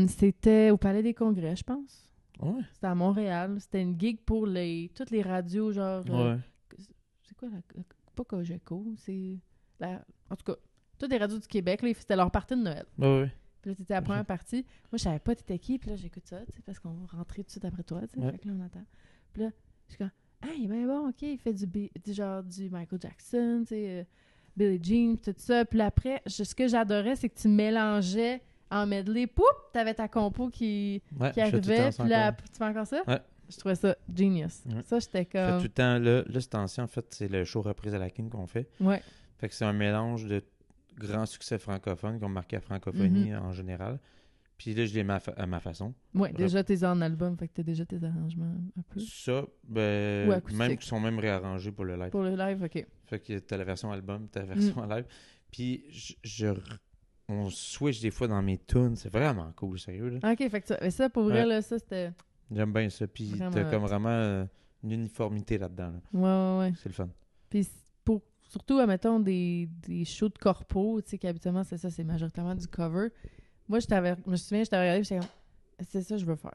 C'était au Palais des Congrès, je pense. Ouais. C'était à Montréal. C'était une gig pour toutes les radios, genre... Ouais. c'est quoi pas Cogeco, c'est... En tout cas, toutes les radios du Québec, là, c'était leur partie de Noël. Ouais. Puis là, t'étais la première partie. Moi, je savais pas t'étais qui. Puis là, j'écoute ça, tu sais, parce qu'on rentrait tout de suite après toi, tu sais. Ouais. Fait que là, on attend. Puis là, je suis comme, ah, il est bien bon, OK. Il fait du Michael Jackson, tu sais, Billie Jean, tout ça. Puis là, après, ce que j'adorais, c'est que tu mélangeais en medley. Poup! T'avais ta compo qui Ouais, je fais tout le arrivait. temps ça Puis là, encore. tu fais encore ça? Ouais. Je trouvais ça genius. Ouais. Ça, j'étais Je fais comme... tout le temps, là, c'est ancien, en fait, c'est le show reprise à la King qu'on fait. Ouais. Fait que c'est un mélange de grands succès francophones qui ont marqué la francophonie en général. Puis là, je les mets à ma façon. Ouais, déjà, t'es en album, fait que t'as déjà tes arrangements un peu. Ça, Ou ben, acoustique. même qui sont même réarrangés pour le live. Pour le live, OK. Fait que t'as la version album, t'as la version live. Puis on switch des fois dans mes tunes. C'est vraiment cool, sérieux. Là. OK, fait que ça, pour vrai, Ouais. là, ça, c'était... J'aime bien ça. Puis Vraiment t'as comme hot. vraiment une uniformité là-dedans. Là. Ouais. C'est le fun. Puis surtout, admettons, des shows de corpo, tu sais, qu'habituellement, c'est ça, c'est majoritairement du cover. Moi, je me souviens, je t'avais regardé, j'étais comme, c'est ça que je veux faire.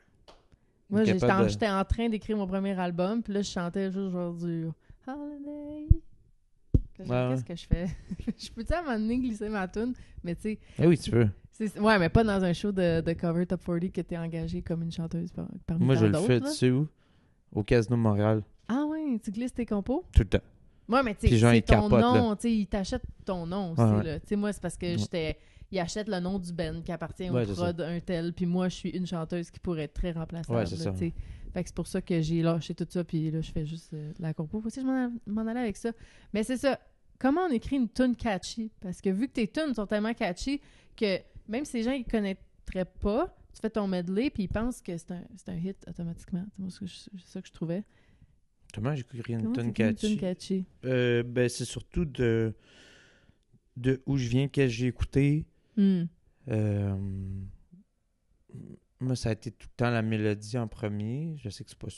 Moi, j'étais en train d'écrire mon premier album, puis là, je chantais juste genre du Holiday. Puis là, Ouais. qu'est-ce que je fais? Je peux-tu à un moment donné glisser ma tune? Mais tu sais, Eh oui, tu peux. ouais, mais pas dans un show de cover Top 40 que t'es engagée comme une chanteuse parmi Moi, tant je le d'autres, fais, là. tu sais où? Au Casino de Montréal. Ah ouais, tu glisses tes compos? Tout le temps. Ouais, mais tu Puis sais, genre, c'est ils ton capotent, nom, tu sais, ils t'achètent ton nom aussi, Ouais. là. Tu sais, moi, c'est parce que ils achètent le nom du band qui appartient Ouais, au c'est prod un tel, puis moi, je suis une chanteuse qui pourrait être très remplaçable, Ouais, c'est là, ça. tu sais. Fait que c'est pour ça que j'ai lâché tout ça, puis là, je fais juste la compo. Aussi, je m'en allais avec ça. Mais c'est ça. Comment on écrit une tune catchy? Parce que vu que tes tunes sont tellement catchy que même si les gens ne connaîtraient pas, tu fais ton medley, puis ils pensent que c'est un hit automatiquement. C'est moi, c'est ça que je trouvais. Comment j'ai écrit une Comment tune t'écris une catchy? tune catchy? Ben, c'est surtout de où je viens, qu'est-ce que j'ai écouté. Hmm. Moi, ça a été tout le temps la mélodie en premier. Je sais que c'est pas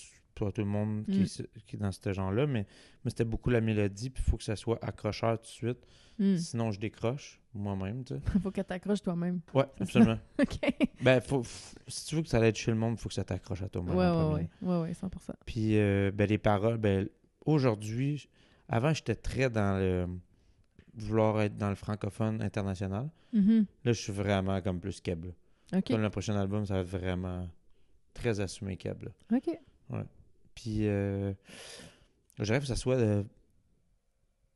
tout le monde qui est dans ce genre-là, mais moi, c'était beaucoup la mélodie, puis il faut que ça soit accrocheur tout de suite. Hmm. Sinon, je décroche moi-même, tu sais. Faut que t'accroches toi-même. Ouais, absolument. OK. Ben, si tu veux que ça aille chez le monde, il faut que ça t'accroche à toi-même en premier. Ouais, 100%. Puis, ben, les paroles, ben, aujourd'hui, avant, j'étais très dans le vouloir être dans le francophone international. Mhm. Là, je suis vraiment comme plus keb. Là. OK. Comme le prochain album, ça va être vraiment très assumé keb. Là. OK. Puis, je rêve que ça soit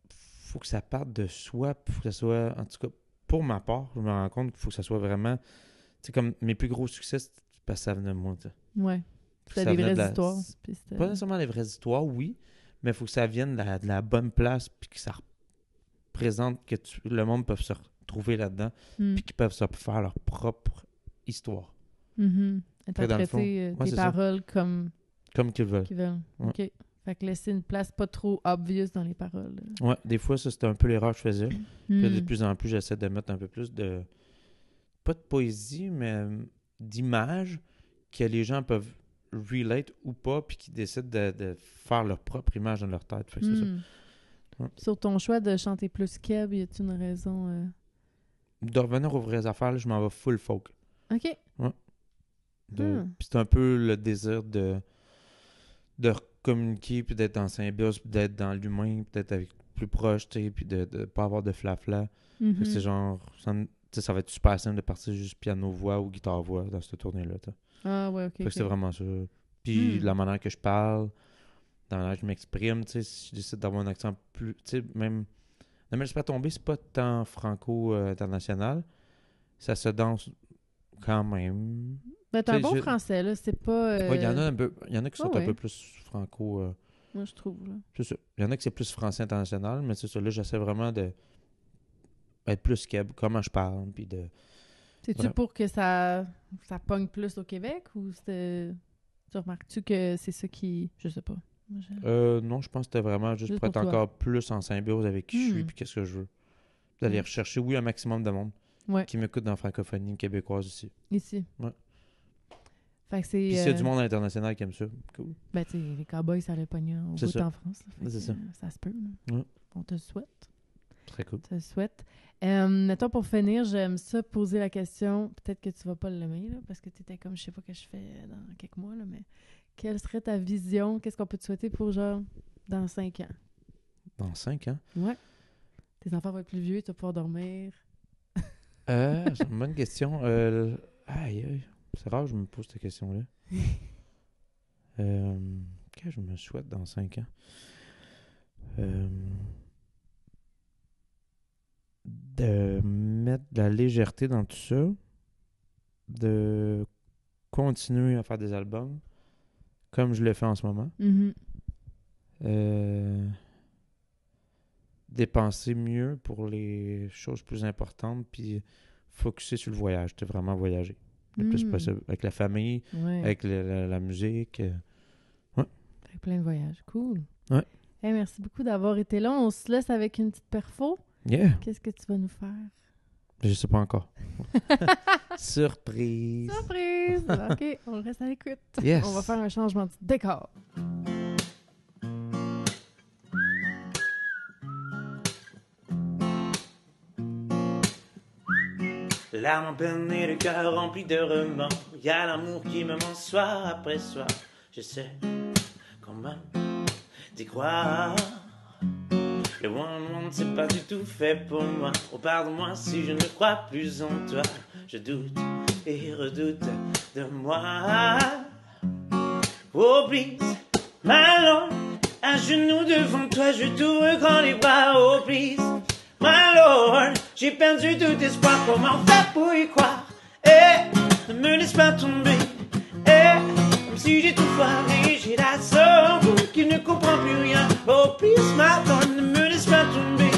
faut que ça parte de soi, puis faut que ça soit, en tout cas, pour ma part, je me rends compte qu'il faut que ça soit vraiment, tu sais, comme mes plus gros succès, c'est parce que ça venait de moi, tu sais. Ouais. Faut que C'était ça des venait de vraies la- histoires. Puis c'était- Pas nécessairement des vraies histoires, oui, mais il faut que ça vienne de la bonne place, puis que ça représente que le monde peut se retrouver là-dedans, Mm. puis qu'ils peuvent se faire leur propre histoire, Mhm. Après, dans le fond, Interpréter ouais, tes c'est ça. paroles comme comme qu'ils veulent. qu'ils veulent. Ouais. OK. Fait que laisser une place pas trop obvious dans les paroles. Ouais, des fois, ça, c'était un peu l'erreur que je faisais. Puis là, de Mm. plus en plus, j'essaie de mettre un peu plus de... Pas de poésie, mais d'images que les gens peuvent relate ou pas, puis qui décident de faire leur propre image dans leur tête. Fait que c'est ça. Mm. Ouais. Sur ton choix de chanter plus keb, y a-t-il une raison? De revenir aux vraies affaires, là, je m'en vais full folk. OK. Puis c'est un peu le désir de communiquer, puis d'être en symbiose, puis d'être dans l'humain, puis d'être avec plus proche, tu sais, puis de pas avoir de flafla. Mhm. Fait que c'est genre... ça va être super simple de partir juste piano-voix ou guitare-voix dans cette tournée-là. Ah ouais, OK. Fait que c'est OK. vraiment ça. Puis Hmm. la manière que je parle, la manière que je m'exprime, tu sais, si je décide d'avoir un accent plus... Tu sais, même... Ne me laisse pas tomber, c'est pas tant franco-international. Ça se danse quand même. Ben, t'as un Tu sais, bon français, là. C'est pas... Ouais, il y en a un peu... Il y en a qui sont Ah un ouais. peu plus franco... Moi, je trouve, là. c'est ça. Il y en a qui c'est plus français international, mais c'est ça. Là, j'essaie vraiment de être plus keb, comment je parle, puis de... C'est-tu Ouais. pour que ça pogne plus au Québec ou c'était... Tu remarques-tu que c'est ça qui... Je sais pas. Moi, Non, je pense que c'était vraiment juste Juste pour être pour toi. encore plus en symbiose avec qui je suis Hmm. puis qu'est-ce que je veux. D'aller Hmm. rechercher, oui, un maximum de monde Ouais. qui m'écoute dans la francophonie québécoise aussi. Ici. Ouais. Fait que c'est... Puis s'il y a du monde international qui aime ça, cool. Ben, tu sais, les cowboys, ça allait pogner au C'est bout ça. en France. Là. Fait C'est que, ça. Ça se peut, là. Ouais. On te le souhaite. Très cool. Je te le souhaite. Mettons, pour finir, j'aime ça poser la question. Peut-être que tu vas pas l'aimer, là, parce que tu étais comme, je sais pas ce que je fais dans quelques mois, là, mais quelle serait ta vision? Qu'est-ce qu'on peut te souhaiter pour, genre, dans 5 ans? Dans 5 ans? Ouais. Tes enfants vont être plus vieux, tu vas pouvoir dormir. C'est une bonne question. Aïe. C'est rare que je me pose cette question-là. Qu'est-ce que je me souhaite dans 5 ans? De mettre de la légèreté dans tout ça, de continuer à faire des albums comme je le fais en ce moment, Mhm. dépenser mieux pour les choses plus importantes, puis focuser sur le voyage, c'est vraiment voyager le plus Mm. possible, avec la famille, Ouais. avec la musique. Avec plein de voyages. Cool. Ouais. Hey, merci beaucoup d'avoir été là. On se laisse avec une petite perfo. Yeah, Qu'est-ce que tu vas nous faire? je sais pas encore. Surprise! Surprise! OK, on reste à l'écoute. Yes. On va faire un changement de décor. L'âme en peine et le cœur rempli de remords. Y a l'amour qui me ment soir après soir. Je sais quand même d'y croire. Le one c'est pas du tout fait pour moi. Oh pardonne-moi si je ne crois plus en toi. Je doute et redoute de moi. Oh please, ma langue à genoux devant toi, je t'ouvre grand les bras. Oh please, my lord, j'ai perdu tout espoir. Comment faire pour y croire? Ne me laisse pas tomber. Comme si j'ai tout foiré, j'ai la soeur qui ne comprend plus rien. Oh please, my lord, ne me laisse pas tomber.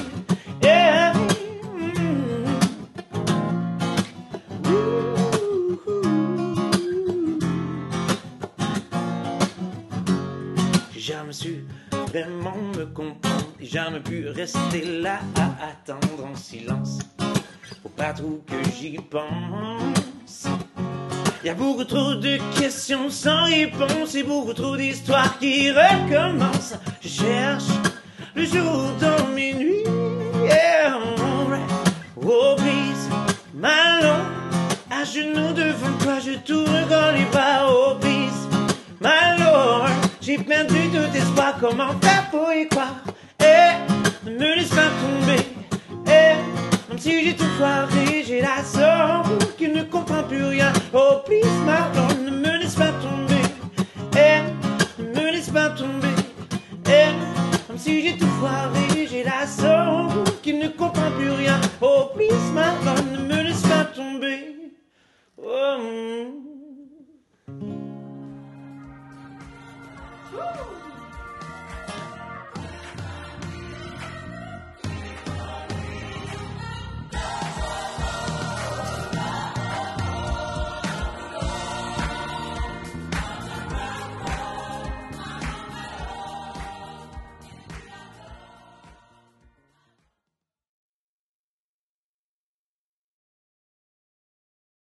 J'ai jamais su vraiment me comprendre. J'ai jamais pu rester là à attendre en silence. Faut pas trop que j'y pense. Y a beaucoup trop de questions sans réponse et beaucoup trop d'histoires qui recommencent. Je cherche le jour dans mes nuits. Yeah, alright. Oh please, my lord, à genoux devant toi, je t'ouvre grand les bras. Oh please, my lord, J'ai perdu tout espoir, comment faire pour y croire? Ne me laisse pas tomber. Même si j'ai tout foiré, j'ai la soeur qui ne comprend plus rien. Oh please Marlon, ne me laisse pas tomber. Ne me laisse pas tomber. Même si j'ai tout foiré, j'ai la soeur qui ne comprend plus rien. Oh please Marlon, ne me laisse pas tomber. Oh.